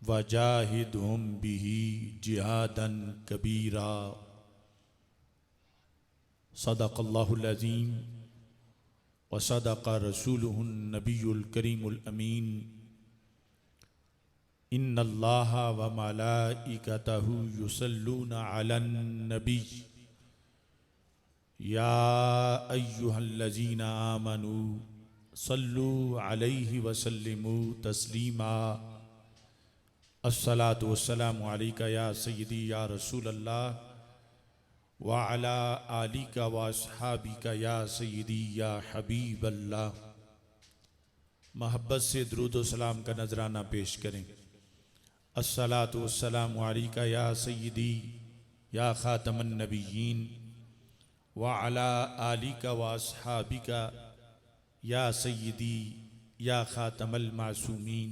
वजाहिदहुम बिही जिहादन कबीरा। सदक़ल्लाहुल अज़ीम व सदक़ रसूलुहुन नबियुल करीमुल अमीन। इन्नल्लाहा व मलाइकतहु युसल्लूना अलन नबी या अय्युहल्लज़ीना आमनू सल्लू अलैहि वसल्लिमू तस्लीमा। अस्सलातु वस्सलामु अलैका या सय्यदी या रसूल अल्लाह व अला आलिका व अस्हाबिका या सय्यदी या हबीब अल्लाह। महब्बत से दुरूद व सलाम का नजराना पेश करें। अस्सलातु वस्सलामु अलैका या सय्यदी या खातमन नबिय्यीन व अला आलिका व अस्हाबिका या सय्यदी या खातमल मासूमीन।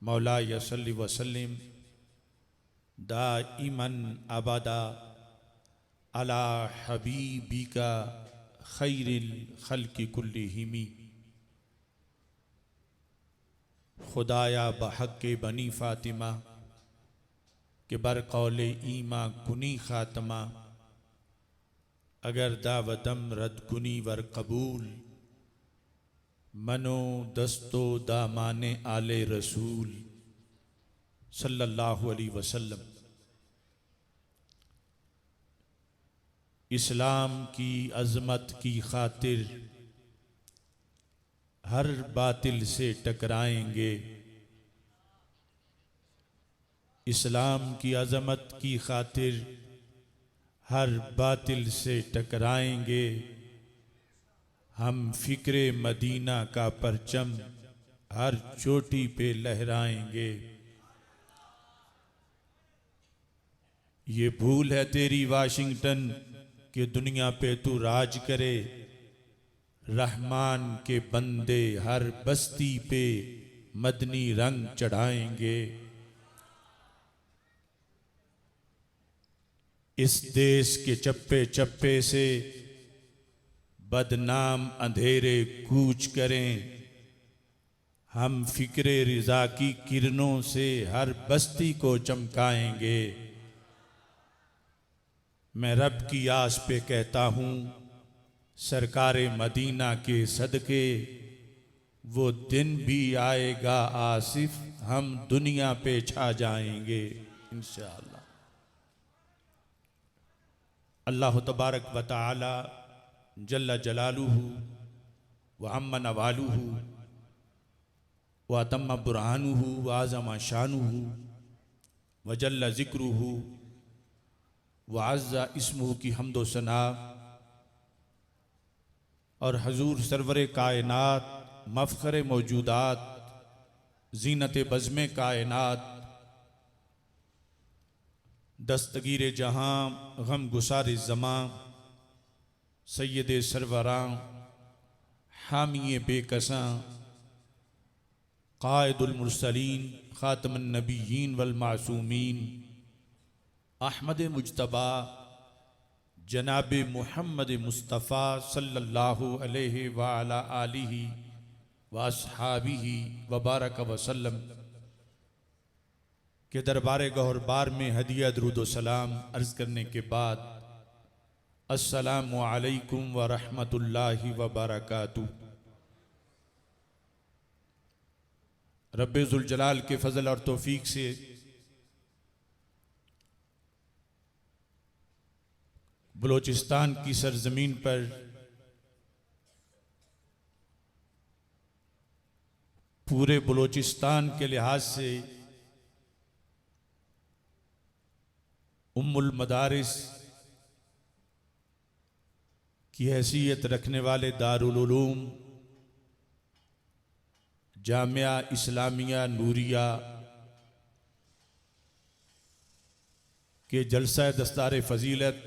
मौला सल्लि व सल्लिम दाइमन अबदा अला हबीबिका खैरिल खल्क़ि कुल्लिहिम। खुदाया बहक़ बनी फ़ातिमा के बरक़ौल ईमा कुनी ख़ातमा। अगर दावतम रद कुनी वर कबूल मनो दस्तो दामाने आले रसूल सल्लल्लाहु अलैहि वसल्लम। इस्लाम की अज़मत की खातिर हर बातिल से टकराएंगे। इस्लाम की अज़मत की खातिर हर बातिल से टकराएंगे। हम फ़िक्रे मदीना का परचम हर चोटी पे लहराएंगे। ये भूल है तेरी वाशिंगटन कि दुनिया पे तू राज करे। रहमान के बंदे हर बस्ती पे मदनी रंग चढ़ाएंगे। इस देश के चप्पे चप्पे से बदनाम अंधेरे कूच करें। हम फ़िक्रे रिज़ा की किरणों से हर बस्ती को चमकाएंगे। मैं रब की आस पे कहता हूँ सरकारे मदीना के सदके वो दिन भी आएगा आसिफ हम दुनिया पे छा जाएंगे इंशाअल्लाह। अल्लाह तबारक व तआला जल्ल जलालुहु व अम्मा नवालुहु व अतम्मा बुरहानुहु व आज़मा शानुहु व जल्ल ज़िक्रुहु व अज़्ज़ा इस्मुहु की हम्दो सना और हजूर सरवर कायनात मफ़ख़रे मौजूदात ज़ीनत बज़्म कायनात दस्तगीर जहां गम गुसार ज़मां सैयद सरवरां हामी बेकसां क़ाइदुल मुरसलीन ख़ातमुन नबिय्यीन वल मासूमीन अहमद मुज्तबा जनाब मुहम्मद मुस्तफ़ा सल्लल्लाहु अलैहि व अला आलिहि व अस्हाबिहि व बारक वसल्लम के दरबार गौहरबार में हदिया दुरूद व सलाम अर्ज़ करने के बाद अस्सलामु अलैकुम व रहमतुल्लाहि व बरकातुहू। रब्बे ज़ुल जलाल के फ़ज़ल और तौफ़ीक से बलोचिस्तान की सरजमीन पर पूरे बलोचिस्तान के लिहाज से उम्मुल मदारिस की हैसियत रखने वाले दारुल उलूम जामिया इस्लामिया नूरिया के जलसा दस्तार फ़जीलत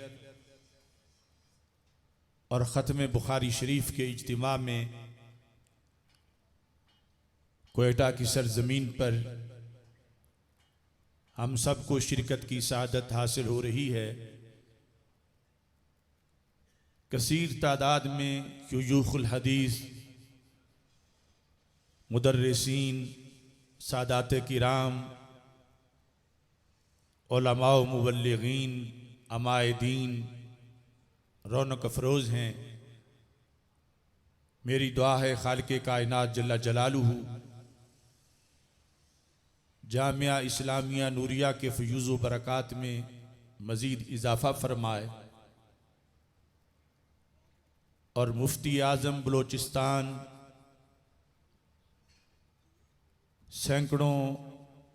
और ख़त्म बुखारी शरीफ के इज्तिमा में कोयटा की सरजमीन पर हम सबको शिरकत की सआदत हासिल हो रही है। कसीर तादाद में शुयूख़ुल हदीस मुदर्रिसीन सादात किराम, उलमा व मुबल्लिगीन, अमायदीन, रौनक अफरोज़ हैं। मेरी दुआ है खालिक़े कायनात जल्ला जलालुहु जामिया इस्लामिया नूरिया के फ़यूज़ व बरक़ात में मज़ीद इजाफ़ा फरमाए और मुफ्ती आज़म बलोचिस्तान सैकड़ों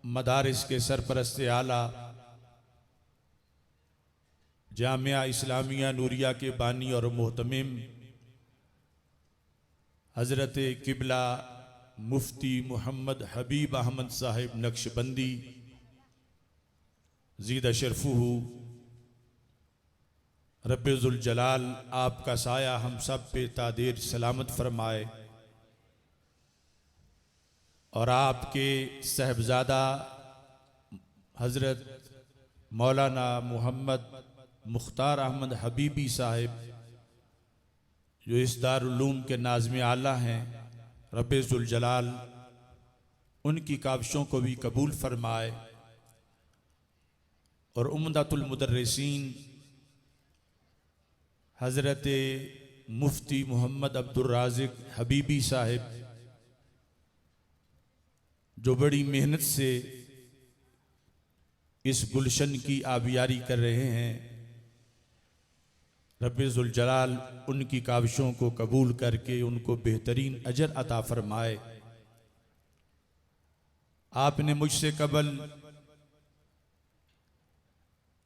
मदारिस के सरपरस्त आला जामिया इस्लामिया नूरिया के बानी और मोहतमिम हज़रत किबला मुफ्ती मोहम्मद हबीब अहमद साहिब नक्शबंदी ज़ीद शरफ़ुहु रब्बुल जलाल आपका साया हम सब पे तादेर सलामत फरमाए और आपके साहबजादा हज़रत मौलाना मोहम्मद मुख्तार अहमद हबीबी साहिब जो इस दारुल-उलूम के नाज़िम आला हैं, रब्बुल जलाल उनकी काविशों को भी कबूल फरमाए और उम्दतुल मुदर्रिसीन हज़रत मुफ्ती मोहम्मद अब्दुल राज़िक हबीबी साहिब जो बड़ी मेहनत से इस गुलशन की आबियारी कर रहे हैं, रब्बुल जलाल उनकी काविशों को कबूल करके उनको बेहतरीन अजर अता फरमाए। आपने मुझसे कबल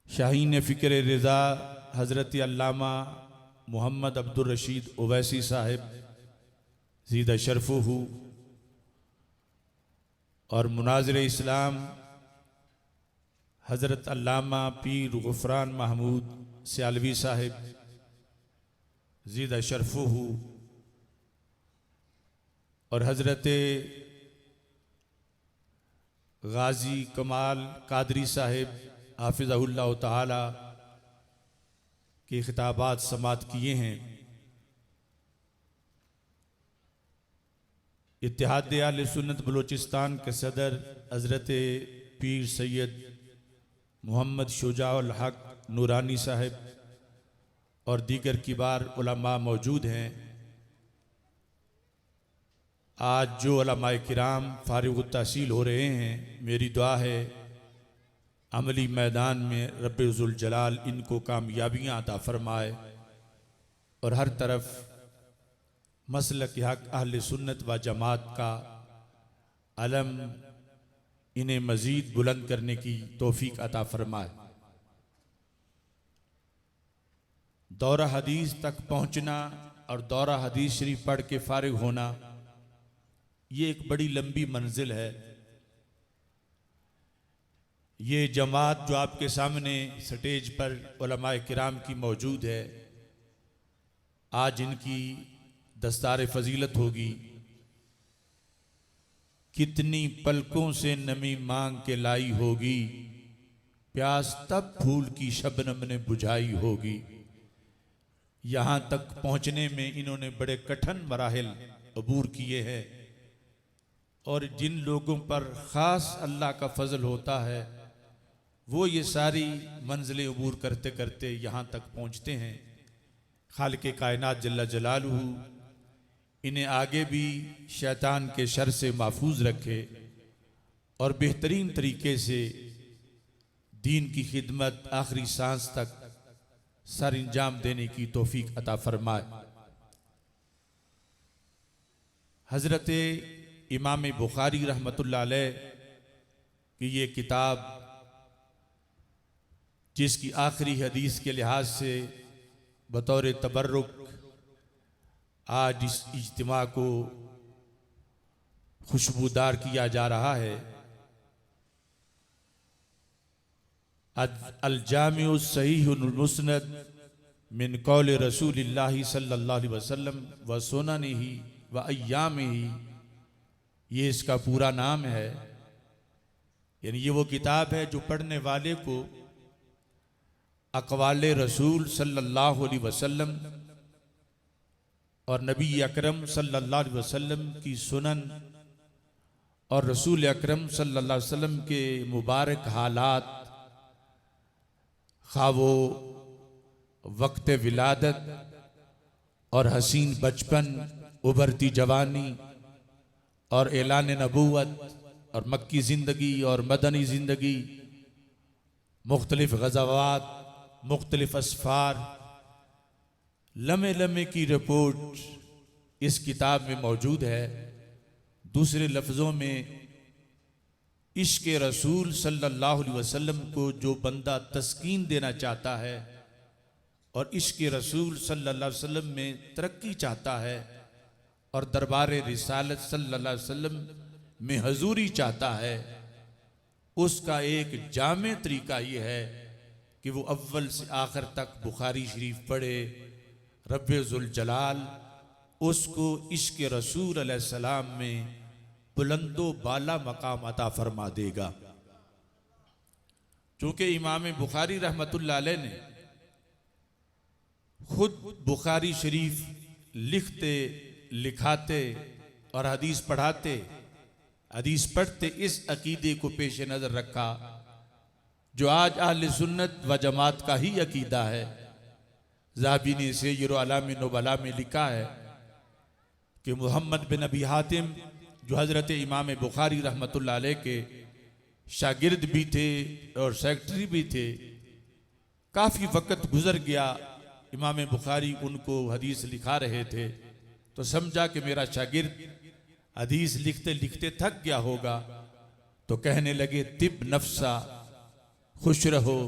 शाहीन फ़िक्र रिज़ा हज़रत अल्लामा मोहम्मद अब्दुल रशीद ओवैसी साहिब ज़ीद शरफ़ुहु और मुनाज़िर इस्लाम हज़रत अल्लामा पीर गुफ़रान महमूद सियालवी साहिब ज़ीद शरफ़ुहु और हज़रत गाजी कमाल कादरी साहिब हाफ़िज़हुल्लाह ताला के खिताबात समात किए हैं। इत्तेहाद अहले सुन्नत बलोचिस्तान के सदर हज़रत पीर सैयद मोहम्मद शुजाउल हक नूरानी साहिब और दीगर किबार उलमा मौजूद हैं। आज जो उलमाए किराम फारिग तहसील हो रहे हैं, मेरी दुआ है अमली मैदान में रब्बुल जलाल इनको कामयाबियाँ अता फरमाए और हर तरफ मसलक हक अहले सुन्नत व जमात का अलम इन्हें मज़ीद बुलंद करने की तौफीक अता फरमाए। दौरा हदीस तक पहुँचना और दौरा हदीस शरीफ पढ़ के फारिग होना, ये एक बड़ी लंबी मंजिल है। ये जमात जो आपके सामने स्टेज पर उलमाए किराम की मौजूद है, आज इनकी दस्तार फजीलत होगी। कितनी पलकों से नमी मांग के लाई होगी, प्यास तब फूल की शबनम ने बुझाई होगी। यहाँ तक पहुँचने में इन्होंने बड़े कठिन मराहिल अबूर किए हैं और जिन लोगों पर ख़ास अल्लाह का फजल होता है वो ये सारी मंजिलें अबूर करते करते यहाँ तक पहुँचते हैं। खालिक़े कायनात जल्ला जलालुहु इन्हें आगे भी शैतान के शर से महफूज रखे और बेहतरीन तरीके से दीन की खिदमत आखिरी सांस तक सर इंजाम देने की तौफीक अता फरमाए। हज़रत इमाम बुखारी रहमतुल्लाह अलैह की ये किताब, जिसकी आखिरी हदीस के लिहाज से बतौर तबर्रुक आज इस इज्तिमा को खुशबूदार किया जा रहा है, अल जामिउ सहीहुल मुस्नद मिन कौल रसूलिल्लाहि सल्लल्लाहु अलैहि वसल्लम व सुननिही व अय्यामिही, ये इसका पूरा नाम है। यानी ये वो किताब है जो पढ़ने वाले को अक़वाले रसूल सल्लल्लाहु अलैहि वसल्लम और नबी अकरम सल्लल्लाहु अलैहि वसल्लम की सुनन और रसूल अकरम सल्लल्लाहु अलैहि वसल्लम के मुबारक हालात, खा वो वक्त विलादत और हसीन बचपन, उभरती जवानी और ऐलान नबूवत और मक्की ज़िंदगी और मदनी ज़िंदगी, मुख्तलिफ ग़ज़वात, मुख्तलिफ असफ़ार, लम्हे लम्हे की रिपोर्ट इस किताब में मौजूद है। दूसरे लफ्ज़ों में इश्क़ रसूल सल्लल्लाहु अलैहि वसल्लम को जो बंदा तस्कीन देना चाहता है और इश्क़ रसूल सल्लल्लाहु अलैहि वसल्लम में तरक्की चाहता है और दरबार रिसालत सल्लल्लाहु अलैहि वसल्लम में हजूरी चाहता है, उसका एक जामे तरीका ये है कि वो अव्वल से आखिर तक बुखारी शरीफ पढ़े। रब्बे ज़ुल जलाल उसको इश्क़ रसूल अलैहिस्सलाम में बुलंदो बाला मकाम अता फरमा देगा। चूँकि इमाम बुखारी रहमतुल्लाह अलैह ने खुद बुखारी शरीफ लिखते, लिखाते और हदीस पढ़ाते, हदीस पढ़ते इस अकीदे को पेश नज़र रखा जो आज अहले सुन्नत व जमात का ही अकीदा है। ज़हाबी ने सय्यिर अलाम नुबला में लिखा है कि मोहम्मद बिन अबी हातिम जो हज़रत इमाम बुखारी रहमतुल्लाह अलैह के शागिर्द भी थे और सेक्रेटरी भी थे, काफ़ी वक़्त गुज़र गया, इमाम बुखारी उनको हदीस लिखा रहे थे, तो समझा कि मेरा शागिर्द हदीस लिखते लिखते थक गया होगा, तो कहने लगे तिब नफ्सा, खुश रहो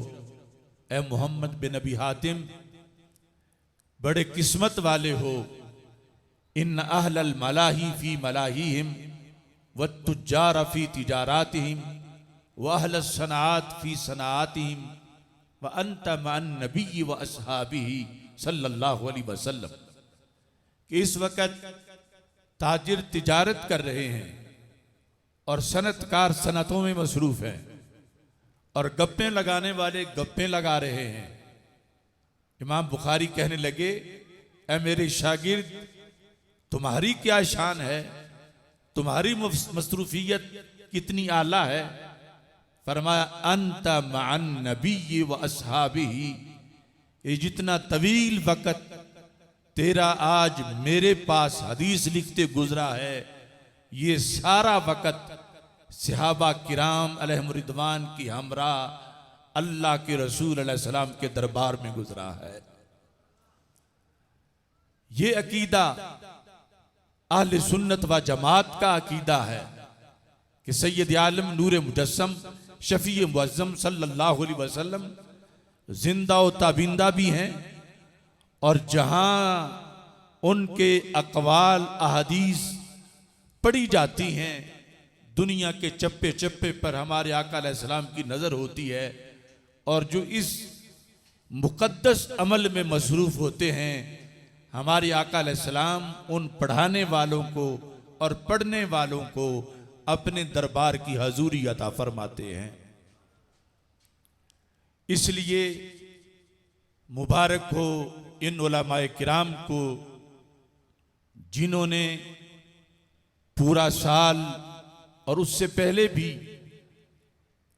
ए मोहम्मद बिन अबी हातिम, बड़े किस्मत वाले हो। इन अहलल मलाही फी मलाहिहिम व तुज्जार फी तिजारातिहिम व अहलस सनाआत फी सनाआतिहिम व अंत मन नबी व अस्हाबिही सल्लल्लाहु अलैहि वसल्लम। कि इस वक़्त ताजिर तिजारत कर रहे हैं और सनतकार सनतों में मसरूफ़ हैं और गप्पे लगाने वाले गप्पे लगा रहे हैं। इमाम बुखारी कहने लगे, ऐ मेरे शागिर्द, तुम्हारी क्या शान है, तुम्हारी मसरूफियत कितनी आला है। फरमाया अंत मअन नबी व अस्हाबिही, ये जितना तवील वक़्त तेरा आज मेरे पास हदीस लिखते गुजरा है, ये सारा वक़्त सहाबा किराम अलैहिम रिदवान की हमरा अल्लाह के रसूल अलैहिस्सलाम के दरबार में गुजरा है। ये अकीदा अहले सुन्नत व जमात का अकीदा है कि सैयद आलम नूर मुजस्सम शफी मुअज़्ज़म सल्लल्लाहु अलैहि वसल्लम जिंदा व ताबिंदा भी हैं और जहां उनके अक़वाल अहादीस पढ़ी जाती हैं, दुनिया के चप्पे चप्पे पर हमारे आका अलैहिस्सलाम की नज़र होती है और जो इस मुक़द्दस अमल में मसरूफ़ होते हैं, हमारे आका अलैहिस्सलाम उन पढ़ाने वालों को और पढ़ने वालों को अपने दरबार की हजूरी अता फरमाते हैं। इसलिए मुबारक हो इन उलमाए किराम को जिन्होंने पूरा साल और उससे पहले भी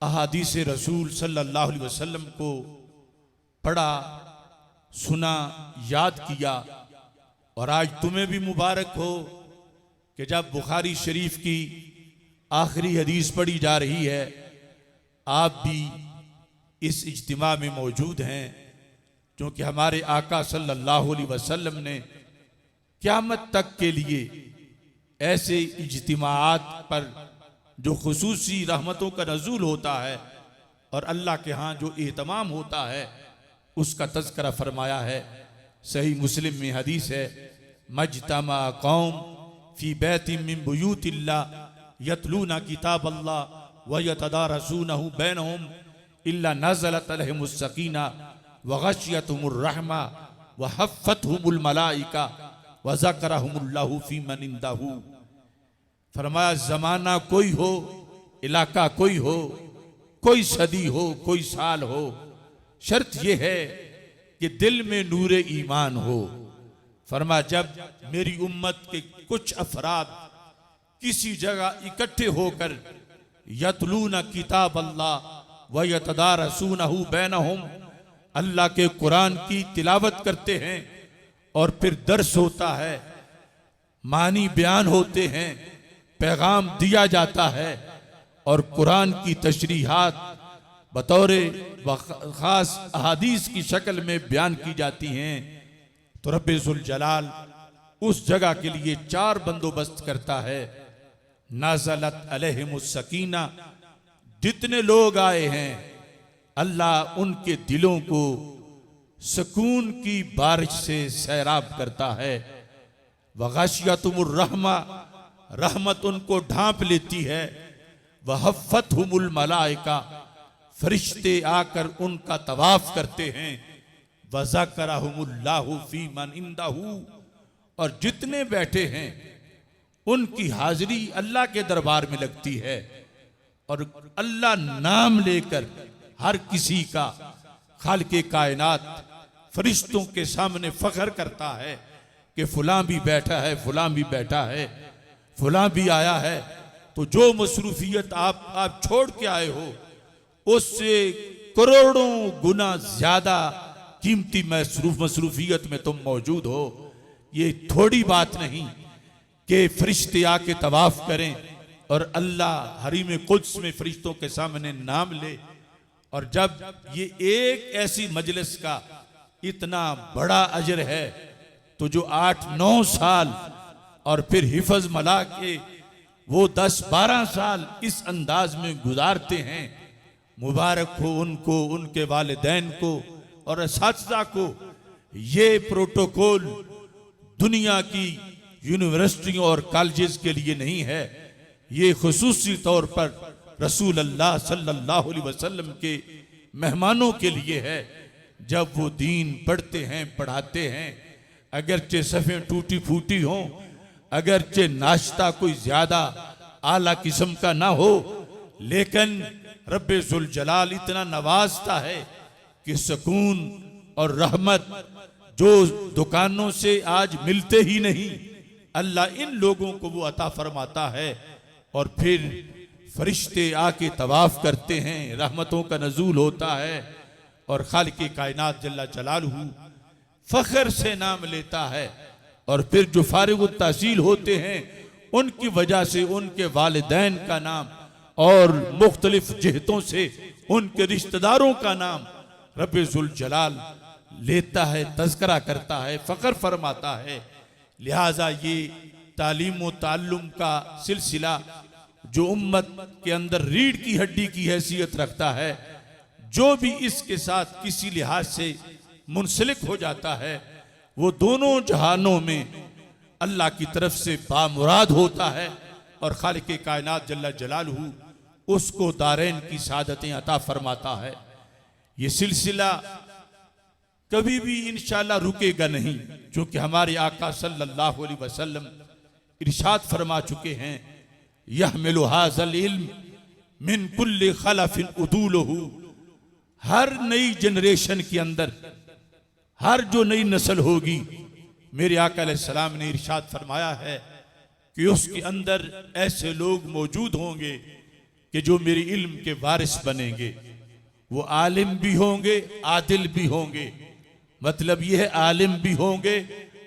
अहादीस रसूल सल्लल्लाहु अलैहि वसल्लम को पढ़ा, सुना, याद किया। और आज तुम्हें भी मुबारक हो कि जब बुखारी शरीफ की आखिरी हदीस पढ़ी जा रही है, आप भी इस इज्तिमा में मौजूद हैं, क्योंकि हमारे आका सल्लल्लाहु अलैहि वसल्लम ने क़यामत तक के लिए ऐसे इज्तिमाआत पर जो खुसूसी रहमतों का नज़ूल होता है और अल्लाह के यहाँ जो एहतमाम होता है, उसका तज़किरा फरमाया है। सही मुस्लिम में हदीस है, मजतमा कौम फी बैतिन मिन बुयूतिल्लाह यतलूना किताब अल्लाह व यतदारसूनहु बैनहुम इल्ला नज़लत अलैहिमुस सकीना व गशियतहुमुर रहमा व हफ़्फ़तहुमुल मलाइका व ज़करहुमुल्लाहु फी मन इंदहु। फरमाया ज़माना कोई हो, इलाका कोई हो, कोई सदी हो, कोई साल हो, शर्त यह है कि दिल में नूर ईमान हो। फरमाया जब मेरी उम्मत के कुछ अफराद किसी जगह इकट्ठे होकर यतलूना किताब अल्लाह व यतदारसूनहु बैनहुम, अल्लाह के कुरान की तिलावत करते हैं और फिर दर्स होता है, मानी बयान होते हैं, पैगाम दिया जाता है और कुरान की तशरीहात बतौर खास अहादीस की शक्ल में बयान की जाती हैं। तो रब्बे ज़ुल जलाल उस जगह के लिए 4 बंदोबस्त करता है। नाज़लत अलैहिमुस सकीना, जितने लोग आए हैं अल्लाह उनके दिलों को सुकून की बारिश से सैराब करता है। वग़शियतुमुर रहमा, रहमत उनको ढांप लेती है। वहफ़्फ़तहुमुल मलाइका, फरिश्ते आकर उनका तवाफ करते हैं। वज़करहुमुल्लाहु फी मन इंदहु, और जितने बैठे हैं उनकी हाजिरी अल्लाह के दरबार में लगती है और अल्लाह नाम लेकर हर किसी का खालिक़े कायनात फरिश्तों के सामने फख्र करता है कि फलां भी बैठा है, फलां भी बैठा है, फलां भी आया है। तो जो मसरूफियत आप छोड़ के आए हो उससे करोड़ों गुना ज्यादा कीमती मसरूफियत में तुम मौजूद हो। ये थोड़ी बात नहीं कि फरिश्ते आके तवाफ करें और अल्लाह हरीम कुद्स में फरिश्तों के सामने नाम ले। और जब ये एक ऐसी मजलिस का इतना बड़ा अजर है तो जो 8-9 साल और फिर हिफज मला के वो 10-12 साल इस अंदाज में गुजारते हैं, मुबारक हो उनको, उनके वालिदैन को और असातिज़ा को। ये प्रोटोकॉल दुनिया की यूनिवर्सिटियों और कॉलेजेस के लिए नहीं है, ये खुसूसी तौर पर रसूल अल्लाह सल्लल्लाहु अलैहि वसल्लम के मेहमानों के लिए है। जब वो दीन पढ़ते हैं, पढ़ाते हैं, अगरचे सफ़ें टूटी फूटी हों, अगरचे नाश्ता कोई ज्यादा आला किस्म का ना हो, लेकिन रब्बे ज़ुल जलाल इतना नवाजता है कि सुकून और रहमत जो दुकानों से आज मिलते ही नहीं, अल्लाह इन लोगों को वो अता फरमाता है। और फिर फरिश्ते आके तवाफ करते हैं, रहमतों का नजूल होता है और खालिक़े कायनात जल्ला जलालहू फख्र से नाम लेता है। और फिर जो फारिग़ुत तहसील होते हैं उनकी वजह से उनके वालिदैन का नाम और मुख्तलिफ जिहतों से उनके रिश्तेदारों का नाम रब्बे ज़ुल जलाल लेता है, तज़किरा करता है, फ़ख्र फरमाता है। लिहाजा ये तालीम व ताल्लुम का सिलसिला जो उम्मत के अंदर रीढ़ की हड्डी की हैसियत रखता है, जो भी इसके साथ किसी लिहाज से मुंसलिक हो जाता है वो दोनों जहानों में अल्लाह की तरफ से बामुराद होता है और खालिक़े कायनात जल्ला जलालहू उसको दारैन की सादतें अता फरमाता है। ये सिलसिला कभी भी इंशाअल्लाह रुकेगा नहीं, क्योंकि हमारे आका सल्लल्लाहु अलैहि वसल्लम इरशाद फरमा चुके हैं, यहमिलु हाज़ल इल्म मिन कुल्लि खलफिन उदूलहु। हर नई जनरेशन के अंदर, हर जो नई नस्ल होगी, मेरे आका अलैहिस्सलाम ने इरशाद फरमाया है कि उसके अंदर ऐसे लोग मौजूद होंगे कि जो मेरे इल्म के वारिस बनेंगे। वो आलिम भी होंगे, आदिल भी होंगे। मतलब यह है आलिम भी होंगे,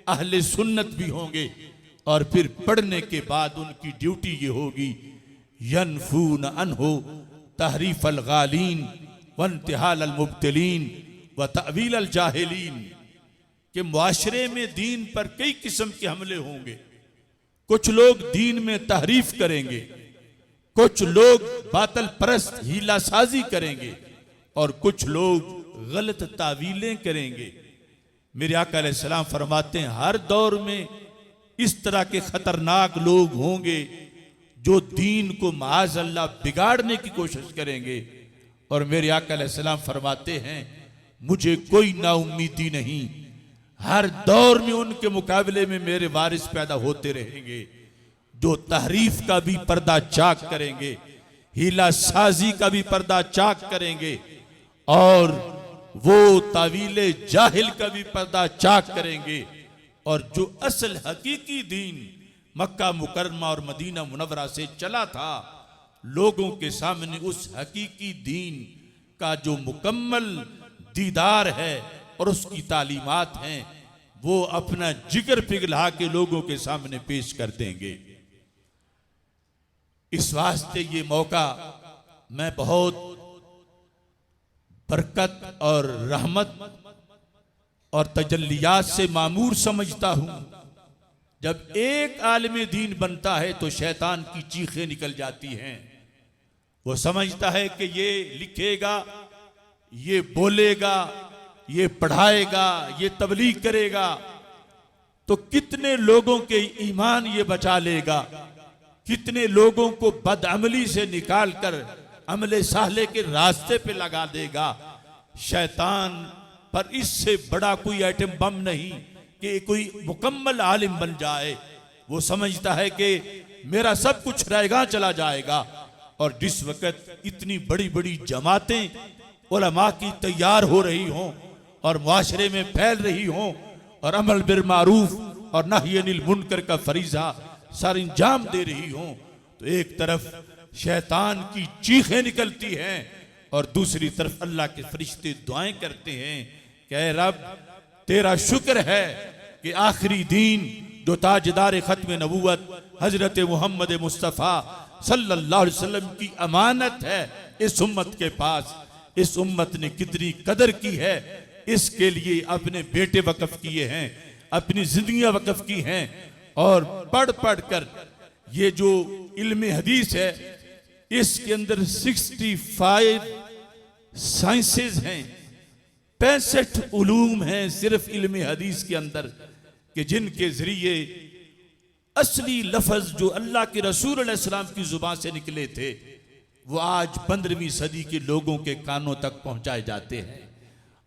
अहले सुन्नत भी होंगे, और फिर पढ़ने के बाद उनकी ड्यूटी ये होगी, यनफून अनहु तहरीफ अल गालीन व इंतिहाल अल मुब्तिलीन व तअवील अल जाहिलीन। कि मुआशरे में दीन पर कई किस्म के हमले होंगे। कुछ लोग दीन में तहरीफ करेंगे, कुछ लोग बातल परस्त हीला साजी करेंगे और कुछ लोग गलत तावीलें करेंगे। मेरे आका अलैहिस्सलाम फरमाते हैं हर दौर में इस तरह के खतरनाक लोग होंगे जो दीन को माज़ अल्लाह बिगाड़ने की कोशिश करेंगे। और मेरे आका अलैहिस्सलाम फरमाते हैं मुझे कोई नाउम्मीदी नहीं, हर दौर में उनके मुकाबले में मेरे वारिस पैदा होते रहेंगे जो तहरीफ का भी पर्दा चाक करेंगे, हीला साजी का भी पर्दा चाक करेंगे और वो तावीले जाहिल का भी पर्दा चाक करेंगे। और जो असल हकीकी दीन मक्का मुकरमा और मदीना मुनव्वरा से चला था, लोगों के सामने उस हकीकी दीन का जो मुकम्मल दीदार है और उसकी तालीमात हैं, वो अपना जिगर पिघला के लोगों के सामने पेश कर देंगे। इस वास्ते ये मौका मैं बहुत बरकत और रहमत और तजल्लियात से मामूर समझता हूं। जब एक आलिम दीन बनता है तो शैतान की चीखें निकल जाती हैं। वो समझता है कि ये लिखेगा, ये बोलेगा, ये पढ़ाएगा, ये तबलीग करेगा, तो कितने लोगों के ईमान ये बचा लेगा, कितने लोगों को बदअमली से निकालकर अमले साले के रास्ते पे लगा देगा। शैतान पर इससे बड़ा कोई आइटम बम नहीं कि कोई मुकम्मल आलिम बन जाए। वो समझता है कि मेरा सब कुछ रहेगा चला जाएगा। और जिस वक्त इतनी बड़ी बड़ी जमातें उलमा की तैयार हो रही हों और मुआशरे में फैल रही हों और अमल बिल मारूफ और नही अनिल मुनकर का फरीजा सर अंजाम दे रही हों, तो एक तरफ शैतान की चीखें निकलती हैं और दूसरी तरफ अल्लाह के फरिश्ते दुआएं करते हैं कि ऐ रब, तेरा शुक्र है कि आखिरी दीन जो ताजदार खत्म नबूवत हजरत मोहम्मद मुस्तफ़ा सल्लल्लाहु अलैहि वसल्लम की अमानत है इस उम्मत के पास, इस उम्मत ने कितनी कदर की है, इसके लिए अपने बेटे वक़्फ किए हैं, अपनी जिंदगियां वक़्फ की हैं। और पढ़ पढ़ कर ये जो इल्म हदीस है, इसके अंदर 65 साइंसेस हैं, 65 उलूम हैं सिर्फ इल्म हदीस के अंदर, कि जिनके जरिए असली लफ्ज जो अल्लाह के रसूल अलैहि सलाम की जुबान से निकले थे, वो आज 15वीं सदी के लोगों के कानों तक पहुंचाए जाते हैं।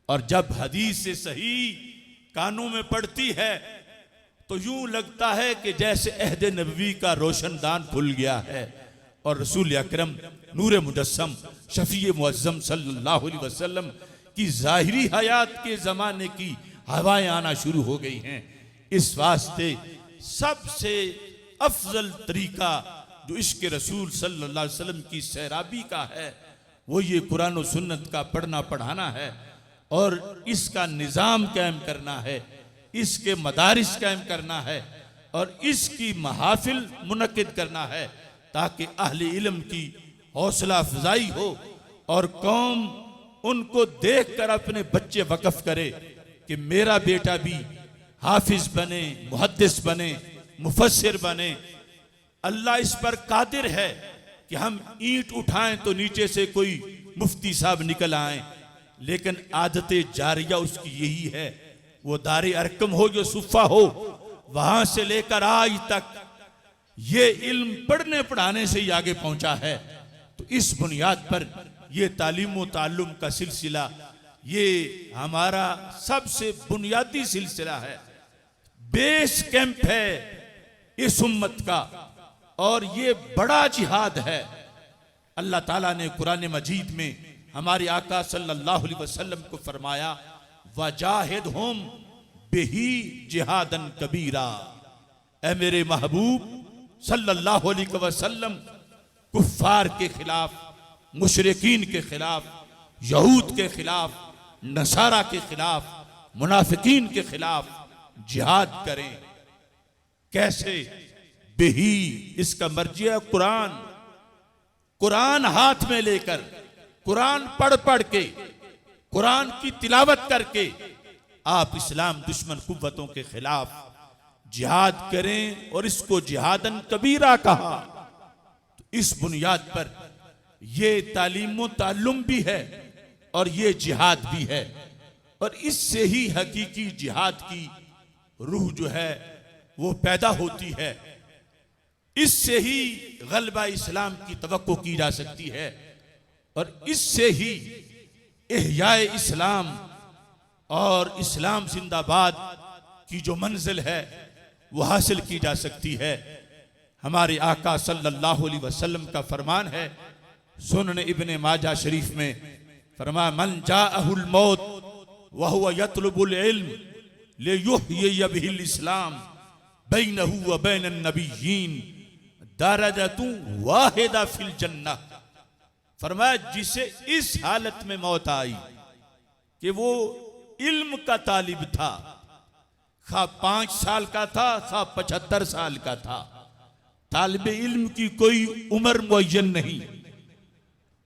और जब हदीस से सही कानों में पड़ती है तो यूं लगता है कि जैसे अहद नबवी का रोशनदान खुल गया है और रसूल अकरम नूर मुजस्सम शफी मुअज्जम सल्लल्लाहु अलैहि वसल्लम की जाहिरी हयात के ज़माने की हवाएं आना शुरू हो गई हैं। इस वास्ते सबसे अफजल तरीका जो इश्क रसूल सल्लल्लाहु अलैहि वसल्लम की सैराबी का है, वो ये कुरान और सुन्नत का पढ़ना पढ़ाना है और इसका निज़ाम कायम करना है, इसके मदारिस कायम करना है और इसकी महाफिल मुनक्किद करना है, ताकि अहले इल्म की हौसला अफजाई हो और कौम उनको देखकर अपने बच्चे वक़्फ करे कि मेरा बेटा भी हाफिज बने, मुहद्दिस बने, मुफस्सिर बने। अल्लाह इस पर कादिर है कि हम ईंट उठाएं तो नीचे से कोई मुफ्ती साहब निकल आए, लेकिन आदत जारिया उसकी यही है, वो दारे अरकम हो जो सुफ़ा हो, वहां से लेकर आज तक ये इल्म पढ़ने पढ़ाने से ही आगे पहुंचा है। तो इस बुनियाद पर ये तालीम व ताल्लुम का सिलसिला ये हमारा सबसे बुनियादी सिलसिला है, बेस कैंप है इस उम्मत का, और ये बड़ा जिहाद है। अल्लाह ताला ने कुरान मजीद में हमारे आका सल्लल्लाहु अलैहि वसल्लम को फरमाया, वजाहिदहुम बिही जिहादन कबीरा। ऐ मेरे महबूब सल्लल्लाहु अलैहि वसल्लम, कुफ्फार के खिलाफ, मुशरिकीन के खिलाफ, यहूद के खिलाफ, नसारा के खिलाफ, मुनाफिकीन के खिलाफ जिहाद करें। कैसे? बिही, इसका मर्जिया कुरान, कुरान हाथ में लेकर, कुरान पढ़ पढ़ के, कुरान की तिलावत करके आप इस्लाम दुश्मन कुव्वतों के खिलाफ जिहाद करें, और इसको जिहादन कबीरा कहा। तो इस बुनियाद पर यह तालीम व ताल्लुम भी है और ये जिहाद भी है, और इससे ही हकीकी जिहाद की रूह जो है वो पैदा होती है। इससे ही गलबा इस्लाम की तवक्को की जा सकती है, और इससे ही इहयाए इस्लाम और इस्लाम जिंदाबाद की जो मंजिल है वो हासिल की जा सकती है। हमारे आका सल्लल्लाहु अलैहि वसल्लम का फरमान है, सुनन इब्ने माजा शरीफ में फरमाया, मन जाअहुल मौत व हुवा यतलुबुल इल्म लियुहयिय बिहिल इस्लाम। बैनहु व बैन नबिय्यीन दरजतुन वाहिदा फिल जन्नह। फरमाया जिसे इस हालत में मौत आई कि वो इल्म का तालिब था, खा 5 साल का था, खा 75 साल का था, तालिब इल्म की कोई उम्र मुअय्यन नहीं।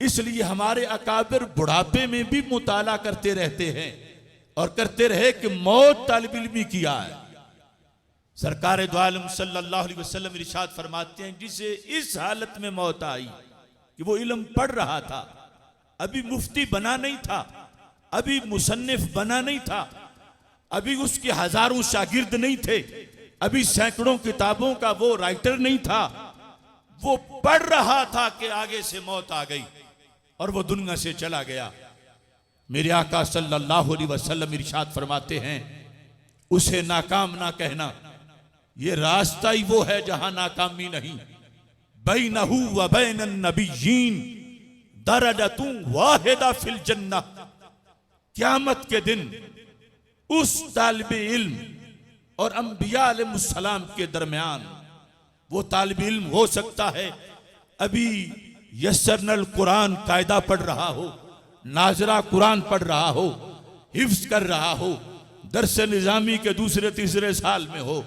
इसलिए हमारे अकाबिर बुढ़ापे में भी मुताला करते रहते हैं और करते रहे कि मौत तालिब इल्मी की आए। सरकार दो आलम सल्लल्लाहु अलैहि वसल्लम इरशाद फरमाते हैं जिसे इस हालत में मौत आई कि वो इल्म पढ़ रहा था, अभी मुफ्ती बना नहीं था, अभी मुसन्निफ बना नहीं था, अभी उसके हजारों शागिर्द नहीं थे, अभी सैकड़ों किताबों का वो राइटर नहीं था, वो पढ़ रहा था कि आगे से मौत आ गई और वो दुनिया से चला गया। मेरे आका सल्लल्लाहु अलैहि वसल्लम इरशाद फरमाते हैं उसे नाकाम ना कहना, ये रास्ता ही वो है जहां नाकामी नहीं। बैनहु व बैन नबिय्यीन दरजतुन वाहिदा फिल जन्नह। क़यामत के दिन उस तालिबे इल्म और अंबिया अलैहिस्सलाम के दरमियान वो तालिबे इल्म हो सकता है अभी यस्सरनल कुरान कायदा पढ़ रहा हो, नाजरा कुरान पढ़ रहा हो, हिफ्ज कर रहा हो, दर्स निजामी के दूसरे तीसरे साल में हो,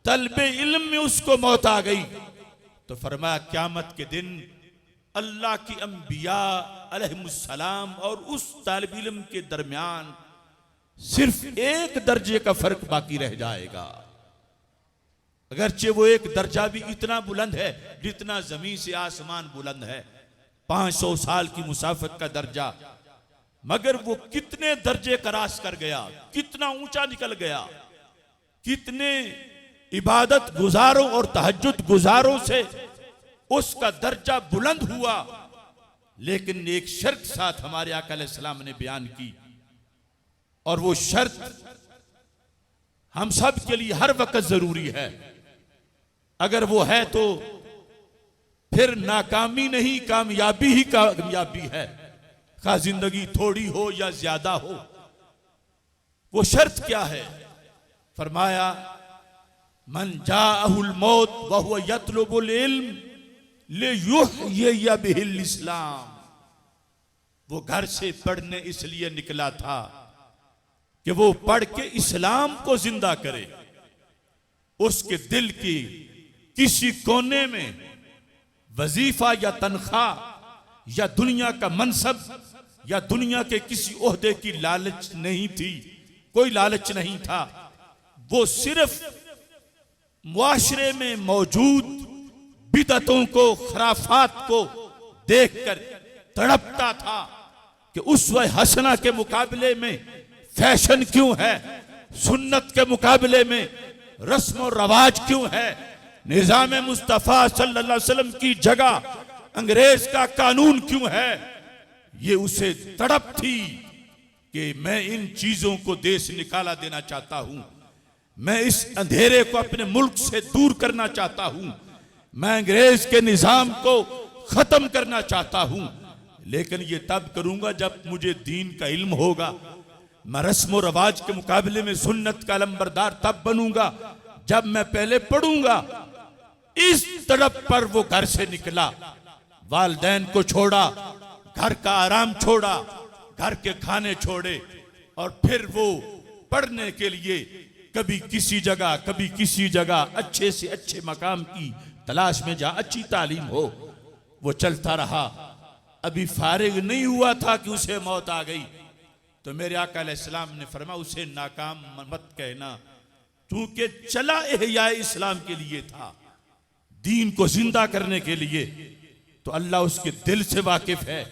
तलबे इल्म में उसको मौत आ गई तो फरमाया क़यामत के दिन अल्लाह की अंबिया अलैहिमुस्सलाम और उस तालिब इल्म के दरमियान सिर्फ एक दर्जे का फर्क बाकी रह जाएगा। अगरचे वो एक दर्जा भी इतना बुलंद है जितना जमीन से आसमान बुलंद है, 500 साल की मुसाफत का दर्जा, मगर वो कितने दर्जे क्रॉस कर गया, कितना ऊंचा निकल गया, कितने इबादत गुजारों और तहज्जुद गुजारों से उसका दर्जा बुलंद हुआ। लेकिन एक शर्त साथ हमारे आका अलैहिस्सलाम ने बयान की और वो शर्त हम सब के लिए हर वक्त जरूरी है। अगर वो है तो फिर नाकामी नहीं कामयाबी ही कामयाबी है, खा जिंदगी थोड़ी हो या ज्यादा हो। वो शर्त क्या है? फरमाया मन जाअहुल मौत व हुवा यतलुबुल इल्म लियुहय्या बिहिल इस्लाम। वो घर से पढ़ने इसलिए निकला था कि वो पढ़ के इस्लाम को जिंदा करे। उसके दिल की किसी कोने में वजीफा या तनख्वाह या दुनिया का मनसब या दुनिया के किसी ओहदे की लालच नहीं थी, कोई लालच नहीं था। वो सिर्फ मुआशरे में मौजूद बिदअतों को, खराफात को देखकर तड़पता था कि उस्वे हसना के मुकाबले में फैशन क्यों है, सुन्नत के मुकाबले में रस्म और रवाज क्यों है, निजाम मुस्तफा सल्लल्लाहु अलैहि वसल्लम की जगह अंग्रेज का कानून क्यों है। ये उसे तड़प थी कि मैं इन चीजों को देश निकाला देना चाहता हूं, मैं इस अंधेरे को अपने मुल्क से दूर करना चाहता हूं, मैं अंग्रेज के निजाम को खत्म करना चाहता हूं। लेकिन ये तब करूंगा जब मुझे दीन का इल्म होगा। मैं रस्म और रवाज के मुकाबले में सुन्नत का लंबरदार तब बनूंगा जब मैं पहले पढ़ूंगा। इस तड़प पर वो घर से निकला, वालिदैन को छोड़ा, घर का आराम छोड़ा, घर के खाने छोड़े और फिर वो पढ़ने के लिए कभी किसी जगह कभी किसी जगह अच्छे से अच्छे मकाम की तलाश में जहां अच्छी तालीम हो, वो चलता रहा। अभी फारिग नहीं हुआ था कि उसे मौत आ गई। तो मेरे आका अलैहिस्सलाम ने फरमाया उसे नाकाम मत कहना, क्योंकि चला इहया इस्लाम के लिए था, दीन को जिंदा करने के लिए। तो अल्लाह उसके दिल से वाकिफ है।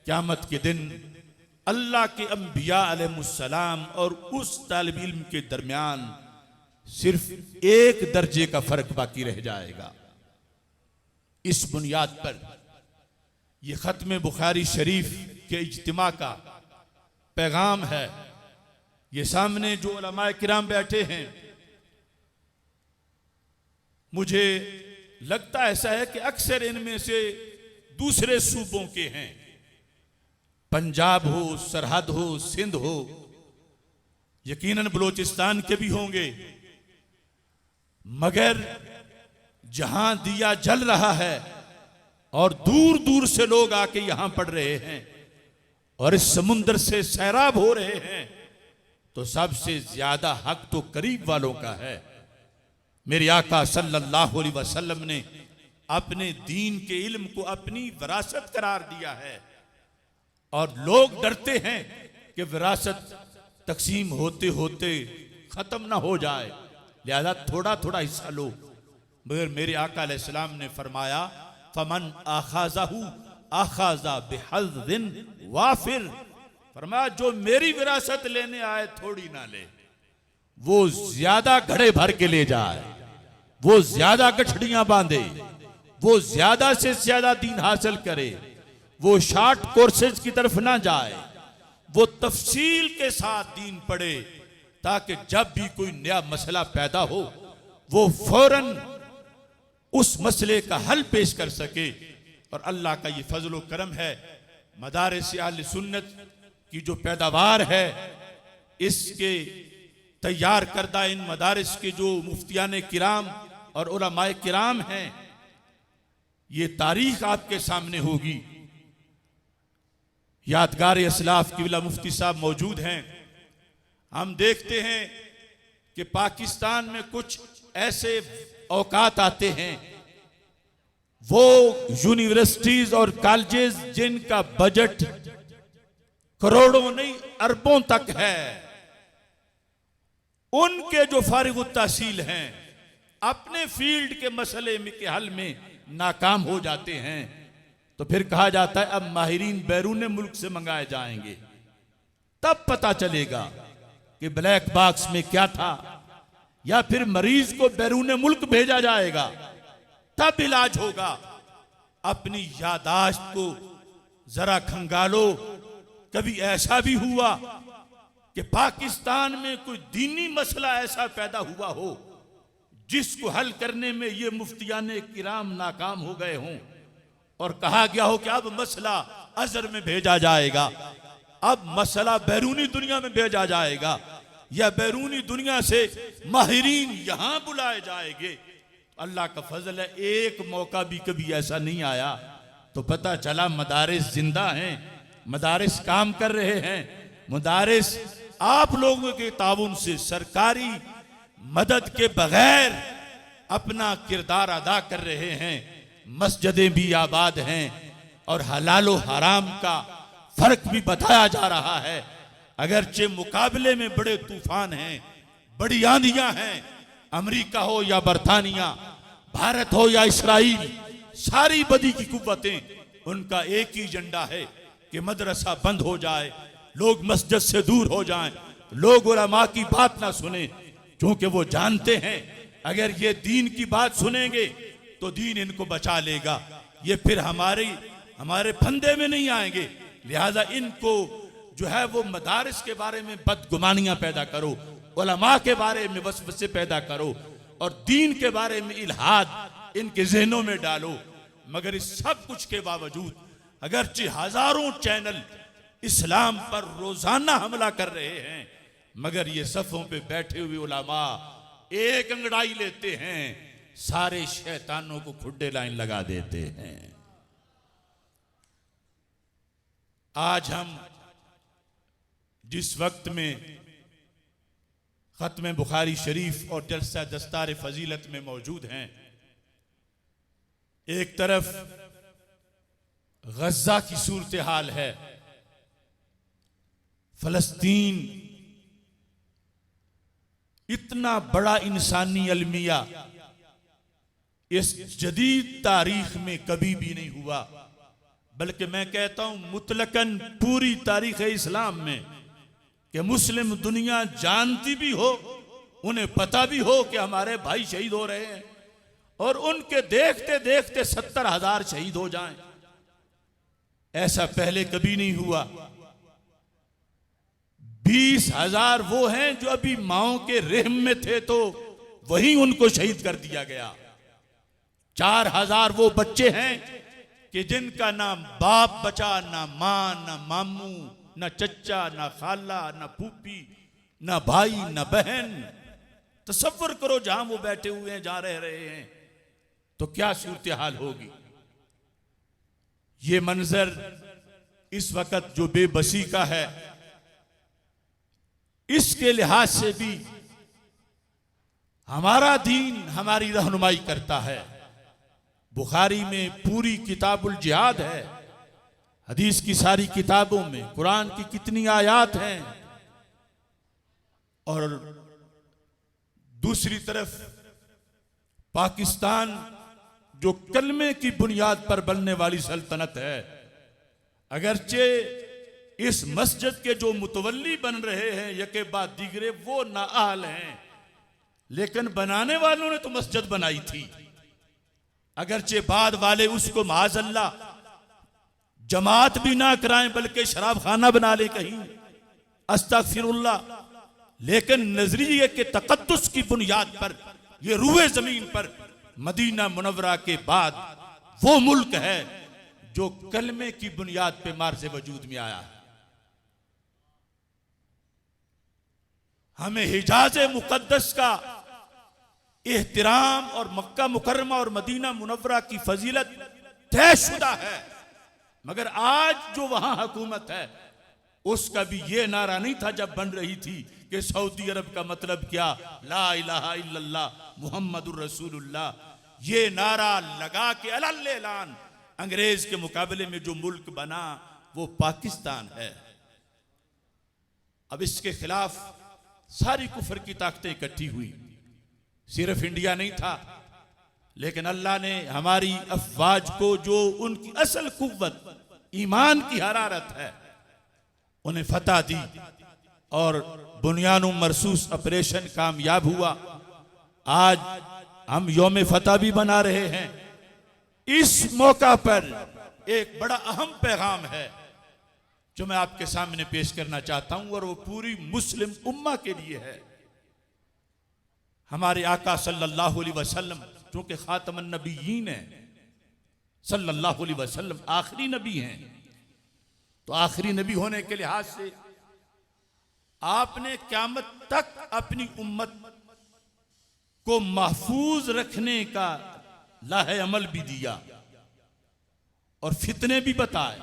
क़यामत के दिन अल्लाह के अंबिया अलैहिमुस्सलाम और उस तालिब इल्म के दरमियान सिर्फ एक दर्जे का फर्क बाकी रह जाएगा। इस बुनियाद पर यह खत्म बुखारी शरीफ के इज्तिमा का पैगाम है। ये सामने जो उलमाए किराम बैठे हैं, मुझे लगता ऐसा है कि अक्सर इनमें से दूसरे सूबों के हैं, पंजाब हो, सरहद हो, सिंध हो, यकीनन बलोचिस्तान के भी होंगे। मगर जहां दिया जल रहा है और दूर दूर से लोग आके यहां पढ़ रहे हैं और इस समुद्र से सैराब हो रहे हैं, तो सबसे ज्यादा हक तो करीब वालों का है। मेरे आका सल्लल्लाहु अलैहि वसल्लम ने अपने दीन के इल्म को अपनी विरासत करार दिया है और लोग डरते हैं कि विरासत तकसीम होते होते खत्म ना हो जाए, लिहाजा थोड़ा थोड़ा हिस्सा लो। मगर मेरे आका अलैहिस्सलाम ने फरमाया फमन आखाज़हु आखाज़ा बिहज़्ज़िन वाफिर, फरमाया जो मेरी विरासत लेने आए थोड़ी ना ले, वो ज्यादा घड़े भर के ले जाए, वो ज्यादा गठड़ियां बांधे, वो ज्यादा से ज्यादा दीन हासिल करे, वो शॉर्ट कोर्सेज की तरफ ना जाए, वो तफसील के साथ दीन पढ़े ताकि जब भी कोई नया मसला पैदा हो वो फौरन उस मसले का हल पेश कर सके। और अल्लाह का ये फजल करम है, मदारिस अहले सुन्नत की जो पैदावार है, इसके तैयार करदा इन मदारिस के जो मुफ्तियान किराम और उलमाए किराम हैं, ये तारीख आपके सामने होगी। यादगार असलाफ किबला मुफ्ती साहब मौजूद हैं। हम देखते हैं कि पाकिस्तान में कुछ ऐसे औकात आते हैं, वो यूनिवर्सिटीज और कॉलेजेस जिनका बजट करोड़ों नहीं अरबों तक है, उनके जो फारिग तहसील हैं अपने फील्ड के मसले के हल में नाकाम हो जाते हैं, तो फिर कहा जाता है अब माहिरीन बैरून मुल्क से मंगाए जाएंगे। तब पता चलेगा कि ब्लैक बॉक्स में क्या था, या फिर मरीज को बैरून मुल्क भेजा जाएगा, तब इलाज होगा। अपनी यादाश्त को जरा खंगालो। कभी ऐसा भी हुआ कि पाकिस्तान में कोई दीनी मसला ऐसा पैदा हुआ हो जिसको हल करने में ये मुफ्तियाने किराम नाकाम हो गए हों और कहा गया हो कि अब मसला अजहर में भेजा जाएगा, अब मसला बैरूनी दुनिया में भेजा जाएगा, या बैरूनी दुनिया से माहिरीन यहां बुलाए जाएंगे। अल्लाह का फजल है, एक मौका भी कभी ऐसा नहीं आया। तो पता चला मदारिस जिंदा हैं, मदारिस काम कर रहे हैं, मदारिस आप लोगों के ताउन से सरकारी मदद के बगैर अपना किरदार अदा कर रहे हैं। मस्जिदें भी आबाद हैं और हलालो हराम का फर्क भी बताया जा रहा है। अगरचे मुकाबले में बड़े तूफान हैं, बड़ी आंधियां हैं, अमेरिका हो या बरतानिया, भारत हो या इस्राइल, सारी बदी की कुव्वतें उनका एक ही एजेंडा है कि मदरसा बंद हो जाए, लोग मस्जिद से दूर हो जाएं, लोग उलमा की बात ना सुने, क्योंकि वो जानते हैं अगर ये दीन की बात सुनेंगे तो दीन इनको बचा लेगा, ये फिर हमारे फंदे में नहीं आएंगे। लिहाजा इनको जो है वो मदारिस के बारे में बदगुमानियां पैदा करो, उलमा के बारे में वसवसे पैदा करो और दीन के बारे में इल्हाद इनके जहनों में डालो। मगर इस सब कुछ के बावजूद अगरचे हजारों चैनल इस्लाम पर रोजाना हमला कर रहे हैं, मगर ये सफों पे बैठे हुए उलमा एक अंगड़ाई लेते हैं, सारे शैतानों को खुड्डे लाइन लगा देते हैं। आज हम जिस वक्त में खत्म बुखारी शरीफ और जलसा दस्तार फजीलत में मौजूद हैं, एक तरफ गज्जा की सूरत हाल है, फलस्तीन इतना बड़ा इंसानी अलमिया इस जदीद तारीख में कभी भी नहीं हुआ, बल्कि मैं कहता हूं मुतलकन पूरी तारीख इस्लाम में कि मुस्लिम दुनिया जानती भी हो, उन्हें पता भी हो कि हमारे भाई शहीद हो रहे हैं और उनके देखते देखते 70,000 शहीद हो जाएं, ऐसा पहले कभी नहीं हुआ। 20,000 वो हैं जो अभी माओ के रहम में थे तो वहीं उनको शहीद कर दिया गया। 4,000 वो बच्चे हैं कि जिनका ना बाप बचा, ना मां, ना मामू, ना चचा, ना खाला, ना फूफी, ना भाई, ना बहन, तसव्वुर करो जहां वो बैठे हुए हैं, जहां रह रहे हैं, तो क्या सूरत हाल होगी। ये मंजर इस वक्त जो बेबसी का है, इसके लिहाज से भी हमारा दीन हमारी रहनुमाई करता है। बुखारी में पूरी किताबुल जिहाद है, हदीस की सारी किताबों में कुरान की कितनी आयात हैं, और दूसरी तरफ पाकिस्तान जो कलमे की बुनियाद पर बनने वाली सल्तनत है, अगरचे इस मस्जिद के जो मुतवल्ली बन रहे हैं यके बाद दीगरे वो नाअहल हैं, लेकिन बनाने वालों ने तो मस्जिद बनाई थी। अगरचे बाद वाले उसको माज़अल्लाह जमात भी ना कराएं बल्कि शराब खाना बना ले कहीं, अस्तगफिरुल्लाह, लेकिन नजरिए के तकद्दुस की बुनियाद पर ये रूए जमीन पर मदीना मुनव्वरा के बाद वो मुल्क है जो कलमे की बुनियाद पे मार्ज़े वजूद में आया है। हमें हिजाज मुकद्दस का एहतराम और मक्का मुकर्रमा और मदीना मुनव्वरा की फजीलत तयशुदा है, मगर आज जो वहां हुकूमत है उसका भी ये नारा नहीं था जब बन रही थी कि सऊदी अरब का मतलब क्या, ला इलाहा इल्लल्लाह मुहम्मदुर रसूलुल्लाह। ये नारा लगा के अलल ऐलान अंग्रेज के मुकाबले में जो मुल्क बना वो पाकिस्तान है। अब इसके खिलाफ सारी कुफर की ताकतें इकट्ठी हुई, सिर्फ इंडिया नहीं था, लेकिन अल्लाह ने हमारी अफवाज को जो उनकी असल कुव्वत ईमान की हरारत है उन्हें फतह दी और बुनियानु मरसूस ऑपरेशन कामयाब हुआ। आज हम यौम फतह भी बना रहे हैं। इस मौका पर एक बड़ा अहम पैगाम है जो मैं आपके सामने पेश करना चाहता हूं, और वो पूरी मुस्लिम उम्मा के लिए है। हमारे आका सल्लल्लाहु अलैहि वसल्लम चूंकि खातमुन नबिय्यीन है, सल्लल्लाहु अलैहि वसल्लम आखिरी नबी हैं, तो आखिरी नबी होने के लिहाज से आपने क़यामत तक अपनी उम्मत को महफूज रखने का लाहे अमल भी दिया और फितने भी बताए,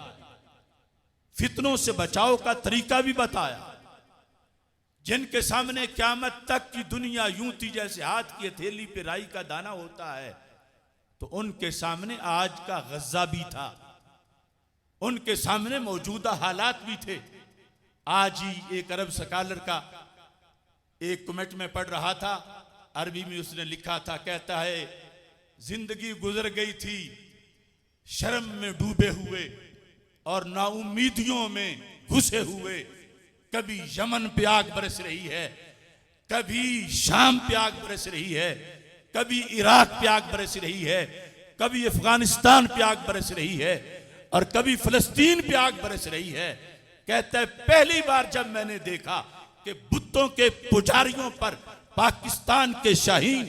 फितनों से बचाव का तरीका भी बताया। जिनके सामने क़यामत तक की दुनिया यूं थी जैसे हाथ की हथेली पे राई का दाना होता है, तो उनके सामने आज का गज़ा भी था, उनके सामने मौजूदा हालात भी थे। आज ही एक अरब स्कॉलर का एक कमेंट में पढ़ रहा था, अरबी में उसने लिखा था, कहता है जिंदगी गुजर गई थी शर्म में डूबे हुए और नाउमीदियों में घुसे हुए। कभी यमन पे आग बरस रही है, कभी शाम पे आग बरस रही है, कभी इराक पे आग बरस रही है, कभी अफगानिस्तान पे आग बरस रही है और कभी फिलिस्तीन पे आग बरस रही है। कहता है पहली बार जब मैंने देखा कि बुतों के पुजारियों पर पाकिस्तान के शाहीन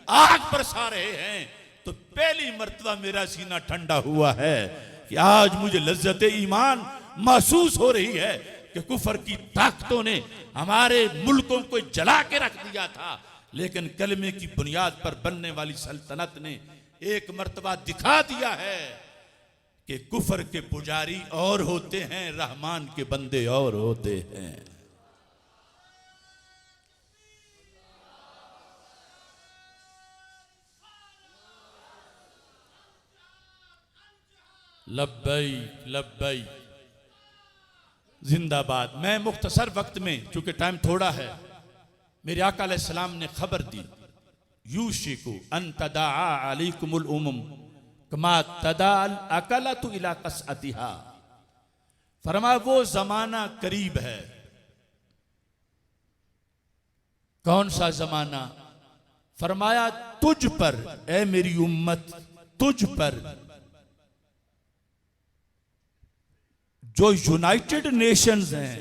आग बरसा रहे हैं, तो पहली मर्तबा मेरा सीना ठंडा हुआ है कि आज मुझे लज्जत ईमान महसूस हो रही है कि कुफर की ताकतों ने हमारे मुल्कों को जला के रख दिया था, लेकिन कलमे की बुनियाद पर बनने वाली सल्तनत ने एक मर्तबा दिखा दिया है कि कुफर के पुजारी और होते हैं, रहमान के बंदे और होते हैं। लब्बैक लब्बैक जिंदाबाद। मैं मुख्तसर वक्त में, चूंकि टाइम थोड़ा है, मेरे आका अलैहिस्सलाम ने खबर दी, यूशिकु अन तदाआ अलैकुमुल उमम कमा तदाल अकलतु इला कसअतिहा। फरमाया वो जमाना करीब है। कौन सा जमाना? फरमाया तुझ पर ए मेरी उम्मत, तुझ पर जो यूनाइटेड नेशंस हैं,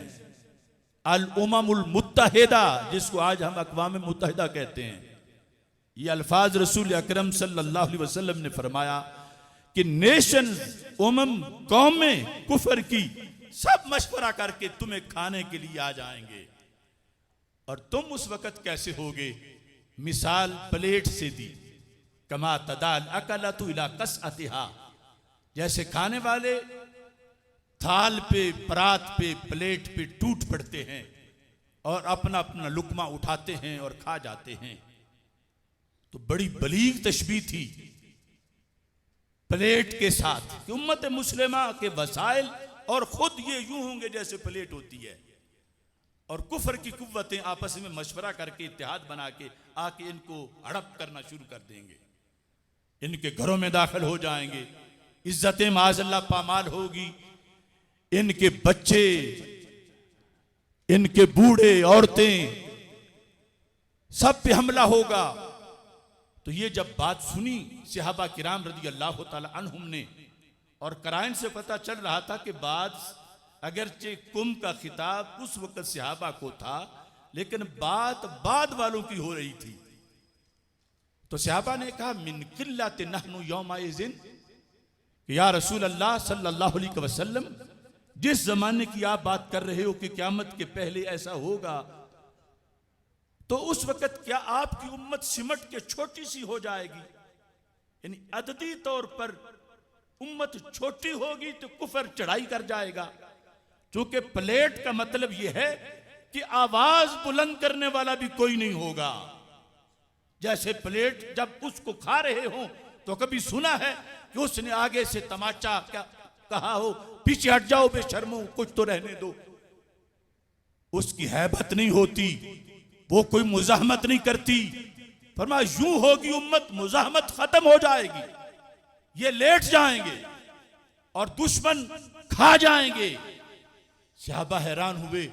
अल उममुल मुत्तहिदा, जिसको आज हम अक़वाम मुत्तहिदा कहते हैं, ये अल्फाज रसूल अकरम सल्लल्लाहु अलैहि वसल्लम ने फरमाया कि नेशन, उमम, कौमें कुफर की सब मशवरा करके तुम्हें खाने के लिए आ जाएंगे। और तुम उस वक्त कैसे होगे मिसाल प्लेट से दी, कमा तदाल अकलतु इला कसअतिहा, जैसे खाने वाले थाल पे, परात पे, प्लेट पे टूट पड़ते हैं और अपना अपना लुकमा उठाते हैं और खा जाते हैं। तो बड़ी बलीग तशबीह थी प्लेट के साथ कि उम्मत मुस्लिमा के वसाइल और खुद ये यूं होंगे जैसे प्लेट होती है, और कुफर की कुव्वतें आपस में मशवरा करके इत्तेहाद बना के आके इनको हड़प करना शुरू कर देंगे, इनके घरों में दाखिल हो जाएंगे, इज्जतें माज़अल्लाह पामाल होगी, इनके बच्चे, इनके बूढ़े, औरतें, सब पे हमला होगा। तो ये जब बात सुनी सहाबा किराम रज़ी अल्लाह ताला अन्हुम ने, और कराइन से पता चल रहा था कि बाद अगरचे कुम का खिताब उस वक्त सहाबा को था, लेकिन बात बाद वालों की हो रही थी। तो सहाबा ने कहा मिन किल्लत नहनु यौमाइज़िन, या रसूल अल्लाह सल्लल्लाहु अलैहि वसल्लम, जिस जमाने की आप बात कर रहे हो कि क़यामत के पहले ऐसा होगा, तो उस वक्त क्या आपकी उम्मत सिमट के छोटी सी हो जाएगी? यानी अददी तौर पर उम्मत छोटी होगी तो कुफर चढ़ाई कर जाएगा। चूंकि प्लेट का मतलब यह है कि आवाज बुलंद करने वाला भी कोई नहीं होगा। जैसे प्लेट जब उसको खा रहे हो तो कभी सुना है कि उसने आगे से तमाचा क्या कहा हो, पीछे हट जाओ बेशर्मो, कुछ तो रहने दो। उसकी हैबत नहीं होती, वो कोई मुजाहमत नहीं करती। फरमाया यूं होगी उम्मत, मुजाहमत खत्म हो जाएगी, ये लेट जाएंगे और दुश्मन खा जाएंगे। सहाबा हैरान हुए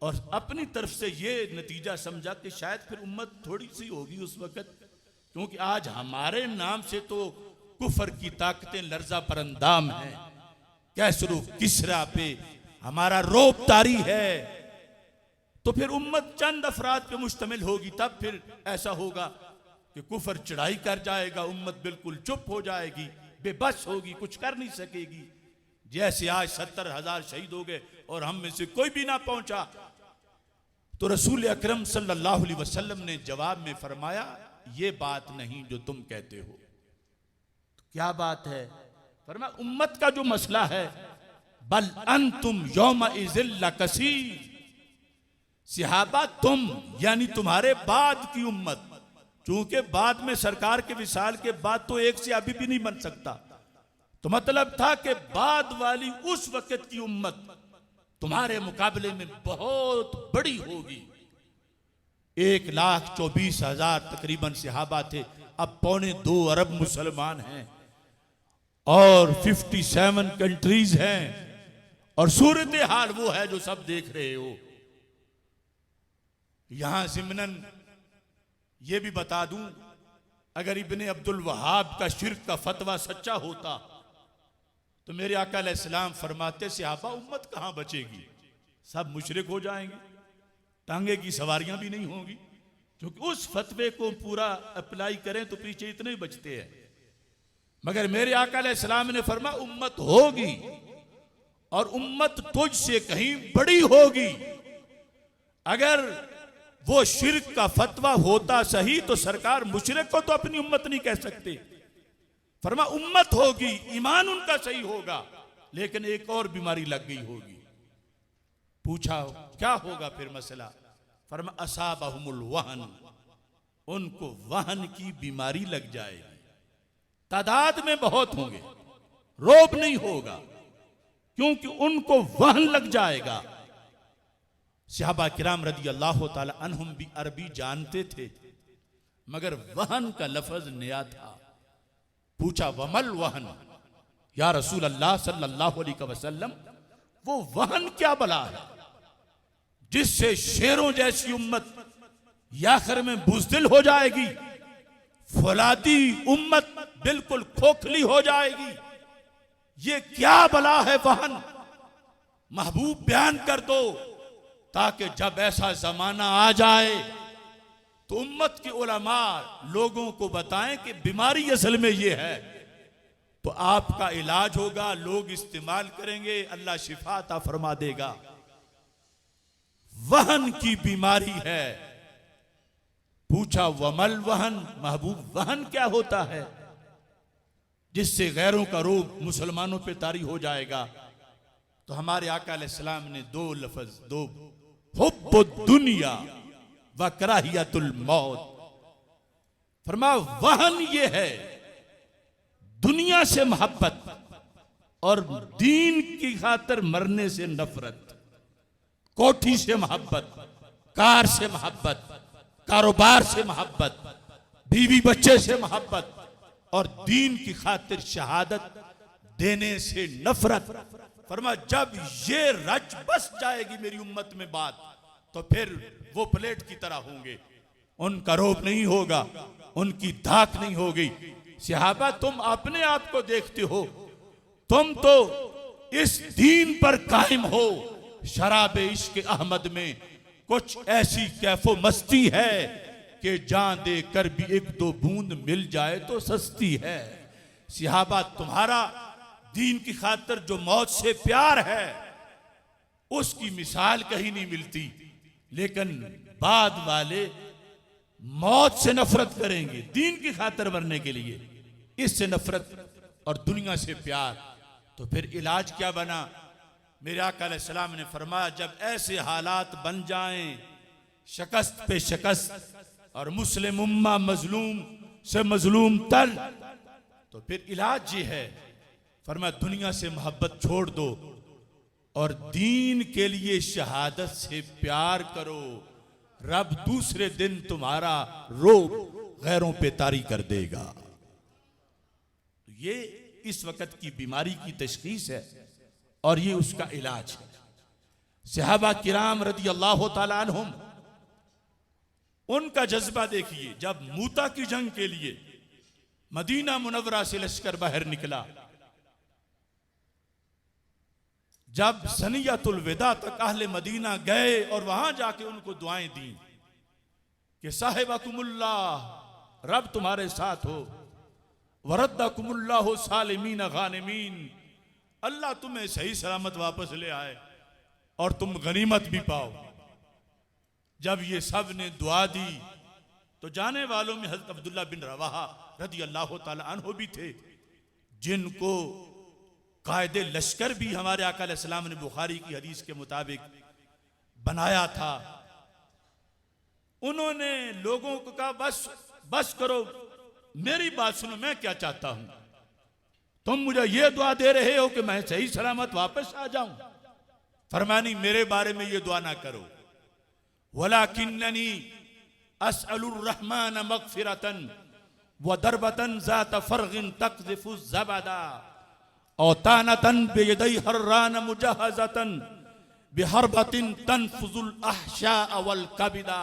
और अपनी तरफ से ये नतीजा समझा कि शायद फिर उम्मत थोड़ी सी होगी उस वक्त, क्योंकि आज हमारे नाम से तो कुफर की ताकतें लर्जा परंदाम हैं, कैसरो किसरा पे हमारा रोब तारी है। तो फिर उम्मत चंद अफराद पे मुश्तमिल होगी, तब फिर ऐसा होगा कि कुफर चढ़ाई कर जाएगा, उम्मत बिल्कुल चुप हो जाएगी, बेबस होगी, कुछ कर नहीं सकेगी। जैसे आज 70,000 शहीद हो गए और हम में से कोई भी ना पहुंचा। तो रसूल अकरम सल्लल्लाहु अलैहि वसल्लम ने जवाब में फरमाया, ये बात नहीं जो तुम कहते हो। तो क्या बात है? फरमाया उम्मत का जो मसला है, बल अंतुम यौमइज़िल लकसीर, सहाबा तुम यानी तुम्हारे बाद की उम्मत, चूंकि बाद में सरकार के विसाल के बाद तो एक से अभी भी नहीं बन सकता, तो मतलब था कि बाद वाली उस वक्त की उम्मत तुम्हारे मुकाबले में बहुत बड़ी होगी। 1,24,000 तकरीबन सहाबा थे, अब 2.25 अरब मुसलमान हैं और 57 कंट्रीज हैं, और सूरत हाल वो है जो सब देख रहे हो। यहां ज़िम्नन ये भी बता दूं, अगर इब्ने अब्दुल वहाब का शिर्क का फतवा सच्चा होता तो मेरे आका अलैहिस्सलाम फरमाते सहाबा उम्मत कहां बचेगी, सब मुशरिक हो जाएंगे, टांगे की सवारियां भी नहीं होंगी, क्योंकि उस फतवे को पूरा अप्लाई करें तो पीछे इतने ही बचते हैं। मगर मेरे आका अलैहिस्सलाम ने फरमाया उम्मत होगी और उम्मत तुझसे कहीं बड़ी होगी। अगर वो शिर्क का फतवा होता सही तो सरकार मुशरिक को तो अपनी उम्मत नहीं कह सकते। फरमा उम्मत होगी, ईमान उनका सही होगा, लेकिन एक और बीमारी लग गई होगी। पूछा क्या होगा फिर मसला? फरमा असाबहुमुल वहन, उनको वहन की बीमारी लग जाएगी, तादाद में बहुत होंगे, रोब नहीं होगा, क्योंकि उनको वहन लग जाएगा। सहाबा किराम रज़ी अल्लाह ताला अन्हुम भी अरबी जानते थे, मगर वहन का लफ्ज नया था। पूछा वमल वहन, या रसूल अल्लाह सल्लल्लाहु अलैहि वसल्लम, वो वहन क्या बला है जिससे शेरों जैसी उम्मत आखिर में बुज़दिल हो जाएगी, फौलादी उम्मत बिल्कुल खोखली हो जाएगी? ये क्या बला है वहन? महबूब बयान कर दो, ताकि जब ऐसा जमाना आ जाए तो उम्मत के उलमा लोगों को बताएं कि बीमारी असल में ये है, तो आपका इलाज होगा, लोग इस्तेमाल करेंगे, अल्लाह शिफा अता फरमा देगा। वहन की बीमारी है। पूछा वमल वहन, महबूब वहन क्या होता है जिससे गैरों का रोब मुसलमानों पे तारी हो जाएगा? तो हमारे आका अलैहिस्सलाम ने दो लफ्ज, दो हुब्बुद दुनिया व कराहियतुल मौत, फरमा वहन ये है दुनिया से मोहब्बत और दीन की खातिर मरने से नफरत। कोठी से मोहब्बत, कार से मोहब्बत, कारोबार से मोहब्बत, बीवी बच्चे से मोहब्बत और दीन की खातिर शहादत देने से नफरत। फरमा जब ये रच बस जाएगी मेरी उम्मत में बात, तो फिर वो प्लेट की तरह होंगे, उनका रोब नहीं होगा, उनकी धाक नहीं होगी। सहाबा तुम अपने आप को देखते हो, तुम तो इस दीन पर कायम हो। शराब इश्क अहमद में कुछ ऐसी कैफो मस्ती है कि जान दे कर भी एक दो बूंद मिल जाए तो सस्ती है। सहाबा तुम्हारा दीन की खातिर जो मौत से प्यार है उसकी मिसाल कहीं नहीं मिलती, लेकिन बाद वाले मौत से नफरत करेंगे दीन की खातिर मरने के लिए, इससे नफरत और दुनिया से प्यार। तो फिर इलाज क्या बना? मेरे आका अलैहिस्सलाम ने फरमाया जब ऐसे हालात बन जाएं, शिकस्त पे शिकस्त और मुस्लिम उम्मा मजलूम से मजलूम तर, तो फिर इलाज ये है, फरमाया दुनिया से मोहब्बत छोड़ दो और दीन के लिए शहादत से प्यार करो। रब दूसरे दिन तुम्हारा रोब गैरों पे तारी कर देगा। ये इस वक्त की बीमारी की तशखीस है और ये उसका इलाज है। सहाबा किराम रदी अल्लाह तआला अन्हुम, उनका जज्बा देखिए। जब मूता की जंग के लिए मदीना मुनव्वरा से लश्कर बाहर निकला, जब सनियतुल विदा तक अहले मदीना गए और वहां जाके उनको दुआएं दी कि साहिबकुमुल्लाह, रब तुम्हारे साथ हो, वरद्दकुमुल्लाह सालिमीन गानिमीन, अल्लाह तुम्हें सही सलामत वापस ले आए और तुम गनीमत भी पाओ। जब ये सब ने दुआ दी तो जाने वालों में हजरत अब्दुल्ला बिन रवाहा रदी अल्लाह तआला अन्हु भी थे, जिनको कायदे लश्कर भी हमारे आका अलैहिस्सलाम ने बुखारी की हदीस के मुताबिक बनाया था। उन्होंने लोगों को कहा बस करो, मेरी बात सुनो, मैं क्या चाहता हूं, तुम मुझे ये दुआ दे रहे हो कि मैं सही सलामत वापस आ जाऊं। फरमानी मेरे बारे में ये दुआ ना करो, वलाकिन्ननी अस्अलुर रहमान मगफिरतन व दरबतन ज़ात फरगिन तक़ज़िफ़ु ज़बदा औतानतन बेयदै हर्रान मुजहज़तन बिहरबतिन तनफुजुल अहशाअ वल कबिदा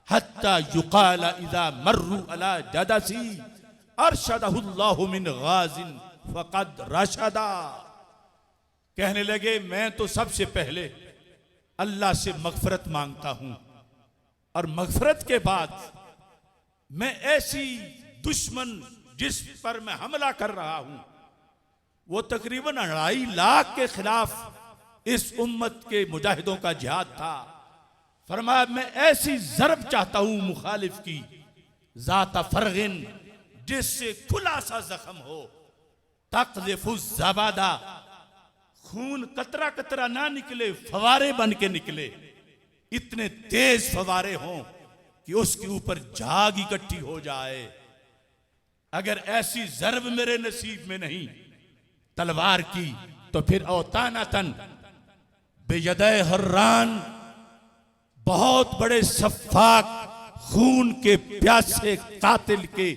हत्ता युक़ाल इज़ा मर्रू अला जदसी अरशदहुल्लाहु मिन गाज़िन फ़क़द रशदा। कहने लगे मैं तो सबसे पहले अल्लाह से मगफरत मांगता हूं और मगफरत के बाद मैं ऐसी दुश्मन जिस पर मैं हमला कर रहा हूं, वो तकरीबन 2.5 लाख के खिलाफ इस उम्मत के मुजाहिदों का जिहाद था। फरमाया मैं ऐसी जरब चाहता हूं मुखालिफ की, ज़ाता फरगिन, जिससे खुला सा जख्म हो, तक़ज़िफ़ु ज़बादा, खून कतरा कतरा ना निकले, फवारे बन के निकले, इतने तेज फवारे हों कि उसके ऊपर झाग इकट्ठी हो जाए। अगर ऐसी जरब मेरे नसीब में नहीं तलवार की, तो फिर औतानतन बेयदै हर्रान, बहुत बड़े सफाक खून के प्यासे कातिल के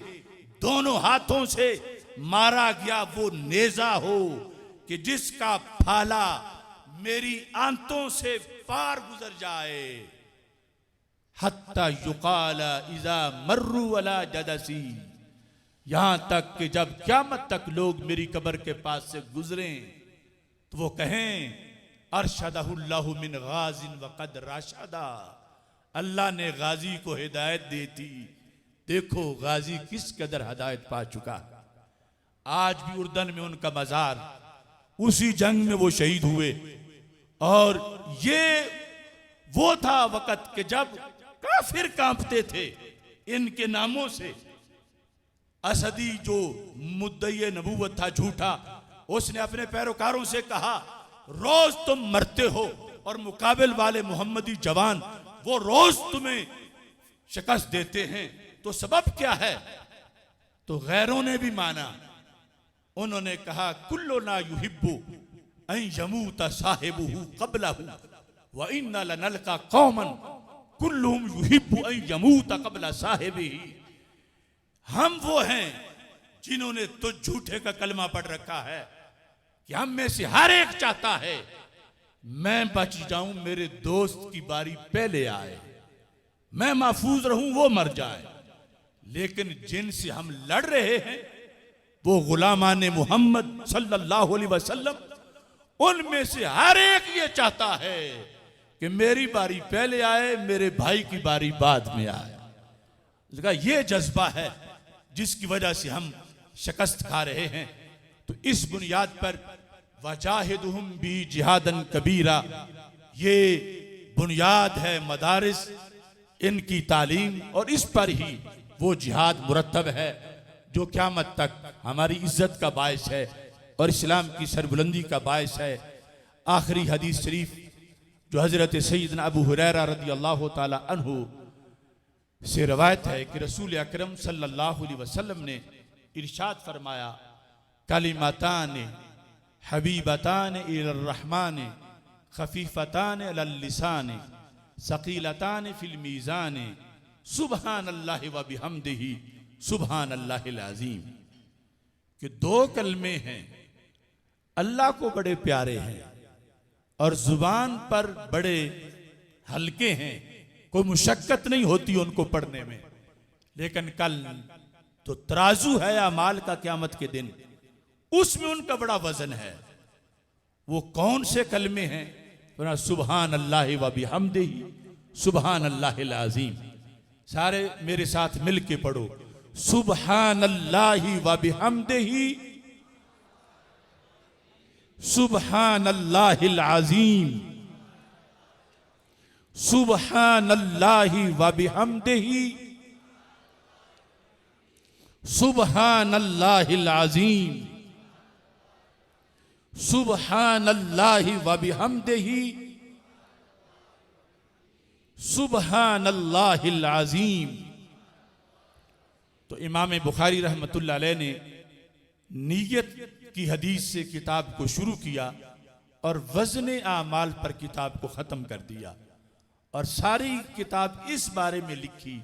दोनों हाथों से मारा गया वो नेजा हो कि जिसका फाला मेरी आंतों से पार गुजर जाए। हत्ता युकाल इज़ा मर्रू अला जदसी, यहां तक कि जब क़यामत तक लोग मेरी कब्र के पास से गुजरें तो वो कहें अरशदहुल्लाहु मिन गाज़िन वक़द रशदा, अल्लाह ने गाजी को हिदायत दी थी, देखो गाजी किस कदर हिदायत पा चुका। आज भी उर्दन में उनका मजार, उसी जंग में वो शहीद हुए। और ये वो था वक़्त कि जब काफिर कांपते थे, इनके नामों से असदी जो मुद्दई नबूवत था झूठा, उसने अपने पैरोकारों से कहा रोज तुम मरते हो और मुकाबिल वाले मोहम्मदी जवान वो रोज तुम्हें शिकस्त देते हैं, तो सबब क्या है? तो गैरों ने भी माना। उन्होंने कहा कुल्लो ना युहिब्बु अन यमूता साहिबुहु क़ब्लहु व इन्ना लनल्का कौमन कुल्लुहुम युहिब्बु अन यमूता क़ब्ला साहिबिही। हम वो हैं जिन्होंने तो झूठे का कलमा पढ़ रखा है कि हम में से हर एक चाहता है मैं बच जाऊं, मेरे दोस्त की बारी पहले आए, मैं महफूज रहूं, वो मर जाए। लेकिन जिनसे हम लड़ रहे हैं वो गुलामान मोहम्मद सल्लल्लाहु अलैहि वसल्लम, उनमें से हर एक ये चाहता है कि मेरी बारी पहले आए, मेरे भाई की बारी बाद में आए। ये जज्बा है जिसकी वजह से हम शिकस्त खा रहे हैं। तो इस बुनियाद पर वजाहिदुहुम बी जिहादन कबीरा, ये बुनियाद है मदारिस, इनकी तालीम, और इस पर ही वो जिहाद मुरतब है जो क़यामत तक हमारी इज्जत का बायस है और इस्लाम की सरबुलंदी का बायस है। आखिरी हदीस शरीफ जो हज़रत सैयदना अबू हुरैरा रज़ी अल्लाह ताला अन्हु से रवायत है कि रसूल अकरम सल्लल्लाहु अलैहि वसल्लम ने इरशाद फरमाया कलिमतान हबीबतान इलर रहमान खफीफतान अलल लिसान सकीलतान फिल मीज़ान सुबहानल्लाहि व बिहम्दिही सुबहानल्लाहिल अज़ीम। कि दो कलमे हैं, अल्लाह को बड़े प्यारे हैं और जुबान पर बड़े हल्के हैं, कोई मुशक्कत नहीं होती उनको पढ़ने में। लेकिन कल तो तराजू है अमाल का क़यामत के दिन, उसमें उनका बड़ा वजन है। वो कौन से कलमे हैं? सुबहान अल्लाह व बिहम्दिही सुबहान अल्लाहिल अज़ीम। सारे मेरे साथ मिल के पढ़ो सुबहान अल्लाह व बिहम्दिही सुबहान अल्लाहिल अज़ीम सुबहान अल्लाह व बिहम्दिही सुबहान अल्लाहिल अज़ीम सुबहान अल्लाह व बिहम्दिही सुबहान अल्लाहिल अज़ीम। तो इमाम बुखारी रहमतुल्लाह अलैह ने नीयत की हदीस से किताब को शुरू किया और वज़न आमाल पर किताब को ख़त्म कर दिया, और सारी किताब इस बारे में लिखी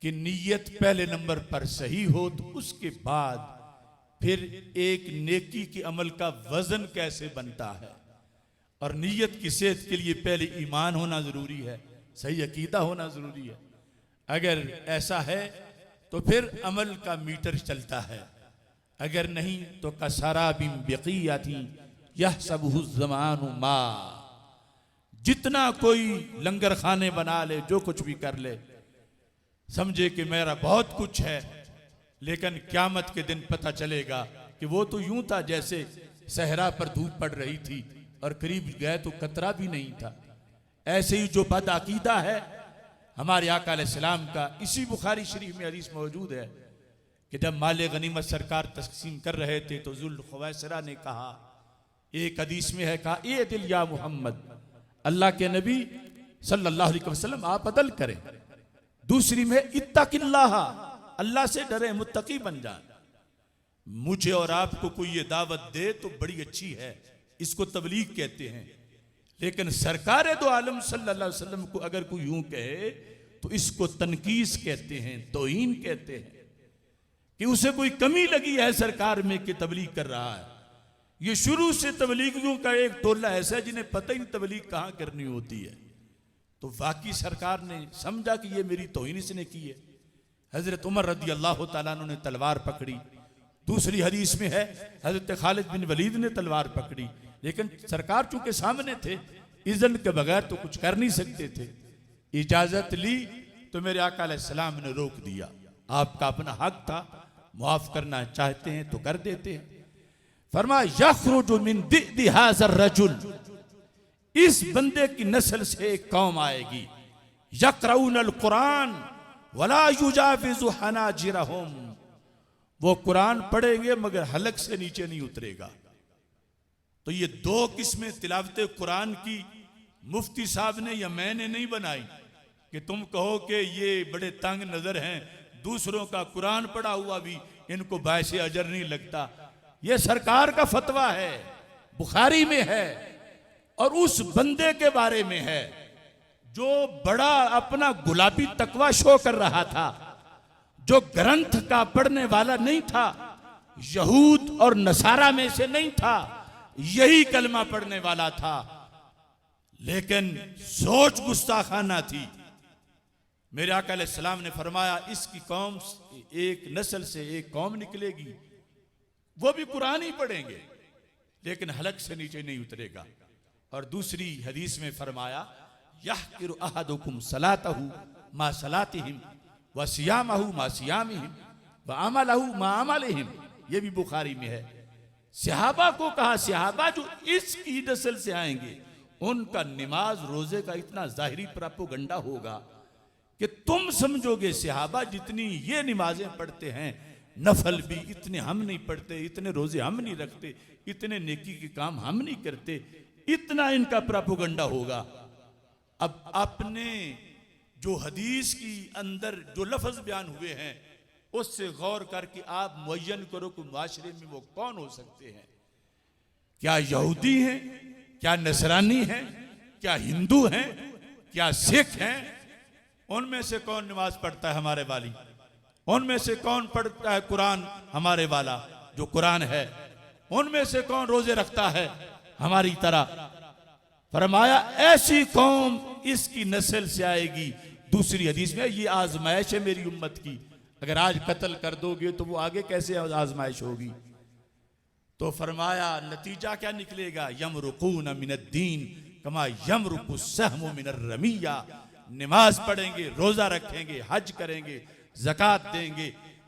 कि नीयत पहले नंबर पर सही हो तो उसके बाद फिर एक नेकी के अमल का वजन कैसे बनता है। और नीयत की सेहत के लिए पहले ईमान होना जरूरी है, सही अकीदा होना जरूरी है। अगर ऐसा है तो फिर अमल का मीटर चलता है, अगर नहीं तो कसरा बिम बक़ियती यहसबुहु ज़मानु मा। जितना कोई लंगर खाने बना ले, जो कुछ भी कर ले, समझे कि मेरा बहुत कुछ है, लेकिन क़यामत के दिन पता चलेगा कि वो तो यूं था जैसे सहरा पर धूप पड़ रही थी और करीब गए तो कतरा भी नहीं था। ऐसे ही जो बद अकीदा है हमारे आका अलैहिस्सलाम का, इसी बुखारी शरीफ में हदीस मौजूद है कि जब माले गनीमत सरकार तकसीम कर रहे थे तो जुल ख़ुवैसरा ने कहा, एक हदीस में है कहा ए दिल या मोहम्मद, अल्लाह के नबी सल्लल्लाहु अलैहि वसल्लम आप अदल करें। दूसरी में इत्तक़िल्लाह, अल्लाह से डरे, मुत्तकी बन जाए। मुझे और आपको कोई ये दावत दे तो बड़ी अच्छी है, इसको तबलीग कहते हैं। लेकिन सरकार दो आलम सल्लल्लाहु अलैहि वसल्लम को अगर कोई यूं कहे तो इसको तनकीस कहते हैं, तौहीन कहते हैं, कि उसे कोई कमी लगी है सरकार में कि तबलीग कर रहा है। ये शुरू से तबलीगियों का एक टोला ऐसा है जिन्हें पता ही नहीं तबलीग कहाँ करनी होती है। तो वाकई सरकार ने समझा कि ये मेरी तौहीन इसने की है। हजरत उमर रदी अल्लाह तआला अन्हु ने तलवार पकड़ी। दूसरी हदीस में है हजरत खालिद बिन वलीद ने तलवार पकड़ी, लेकिन सरकार चूंकि सामने थे, इज़्न के बगैर तो कुछ कर नहीं सकते थे। इजाजत ली तो मेरे आका अलैहिस्सलाम ने रोक दिया। आपका अपना हक था, मुआफ करना चाहते हैं तो कर देते हैं। फरमाया यखरुजु मिन दि'दी हाज़ा रजुल, इस बंदे की नस्ल से एक कौम आएगी, यक़रऊनल कुरान, वला युजाविज़ु हनाजिरहुम, वो कुरान पढ़ेंगे मगर हलक से नीचे नहीं उतरेगा। तो ये दो किस्में तिलावत कुरान की मुफ्ती साहब ने या मैंने नहीं बनाई कि तुम कहो कि ये बड़े तंग नजर हैं, दूसरों का कुरान पढ़ा हुआ भी इनको बायसे अजर नहीं लगता। ये सरकार का फतवा है, बुखारी में है, और उस बंदे के बारे में है जो बड़ा अपना गुलाबी तकवा शो कर रहा था, जो ग्रंथ का पढ़ने वाला नहीं था, यहूद और नसारा में से नहीं था, यही कलमा पढ़ने वाला था, लेकिन सोच गुस्ताखाना थी। मेरे आका अलैहिस्सलाम ने फरमाया इसकी कौम, एक नस्ल से एक कौम निकलेगी, वो भी कुरान ही पढ़ेंगे लेकिन हलक से नीचे नहीं उतरेगा। और दूसरी हदीस में फरमाया यहकिरु अहदुकुम सलातहु मा सलातिहिम व सियामहु मा सियामिहिम व अमलहु मा अमलिहिम, ये भी बुखारी में है। सहाबा को कहा, सहाबा जो इसकी नस्ल से आएंगे उनका नमाज रोजे का इतना जाहिरी प्रोपेगेंडा होगा कि तुम समझोगे सहाबा जितनी ये नमाजें पढ़ते हैं, नफल भी इतने हम नहीं पढ़ते, इतने रोजे हम नहीं रखते, इतने नेकी के काम हम नहीं करते, इतना इनका प्रोपेगेंडा होगा। अब अपने जो हदीस की अंदर जो लफ्ज बयान हुए हैं उससे गौर करके आप मुअय्यन करो कि मुआशरे में वो कौन हो सकते हैं। क्या यहूदी हैं, क्या नसरानी हैं, क्या हिंदू हैं, क्या सिख हैं? उनमें से कौन नमाज पढ़ता है हमारे वाली? उनमें से कौन पढ़ता है कुरान हमारे वाला जो कुरान है? उनमें से कौन रोजे रखता है हमारी तरह? फरमाया ऐसी कौम इसकी नस्ल से आएगी। दूसरी हदीस में ये आजमाइश है मेरी उम्मत की, अगर आज कत्ल कर दोगे तो वो आगे कैसे आजमाइश होगी? तो फरमाया नतीजा क्या निकलेगा? यमरुकून मिनद्दीन कमा यमरुकु सहमु मिनर रमिया। नमाज पढ़ेंगे, रोजा रखेंगे, हज करेंगे, ज़कात देंगे,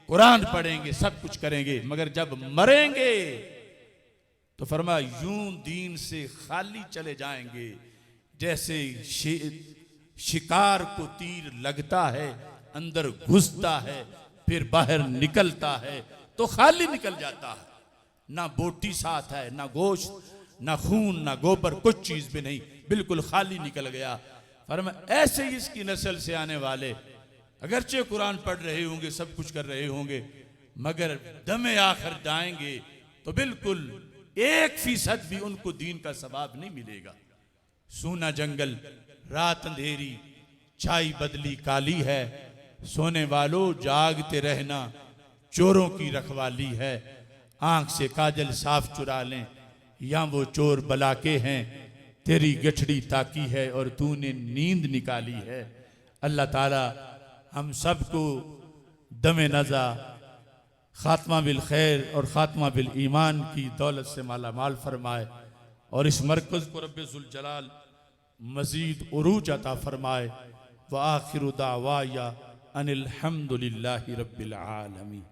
कुरान पढ़ेंगे, सब कुछ करेंगे, मगर जब मरेंगे तो फरमाया यूं दीन से खाली चले जाएंगे जैसे शिकार को तीर लगता है, अंदर घुसता है, फिर बाहर निकलता है तो खाली निकल जाता है। ना बोटी साथ है, ना गोश्त, ना खून, ना गोबर, कुछ चीज भी नहीं, बिल्कुल खाली निकल गया। फरमाया ऐसे ही इसकी नस्ल से आने वाले अगरचे कुरान पढ़ रहे होंगे, सब कुछ कर रहे होंगे, मगर दमे आखिर जाएंगे तो बिल्कुल 1% भी उनको दीन का सवाब नहीं मिलेगा। सूना जंगल, रात अंधेरी, छाई बदली काली है, सोने वालों जागते रहना, चोरों की रखवाली है, आंख से काजल साफ चुरा लें या वो चोर बलाके हैं, तेरी गठड़ी ताकी है और तूने नींद निकाली है। अल्लाह ताला हम सबको दमे नज़ा, खात्मा बिल खैर और खात्मा बिल ईमान की दौलत से माला माल फरमाए और इस मरकज़ को रब्बे ज़ुल जलाल मज़ीद उरूज अता फरमाए। व आखिरु दावाया अनिल हम्दुलिल्लाहि रब्बिल आलमीन।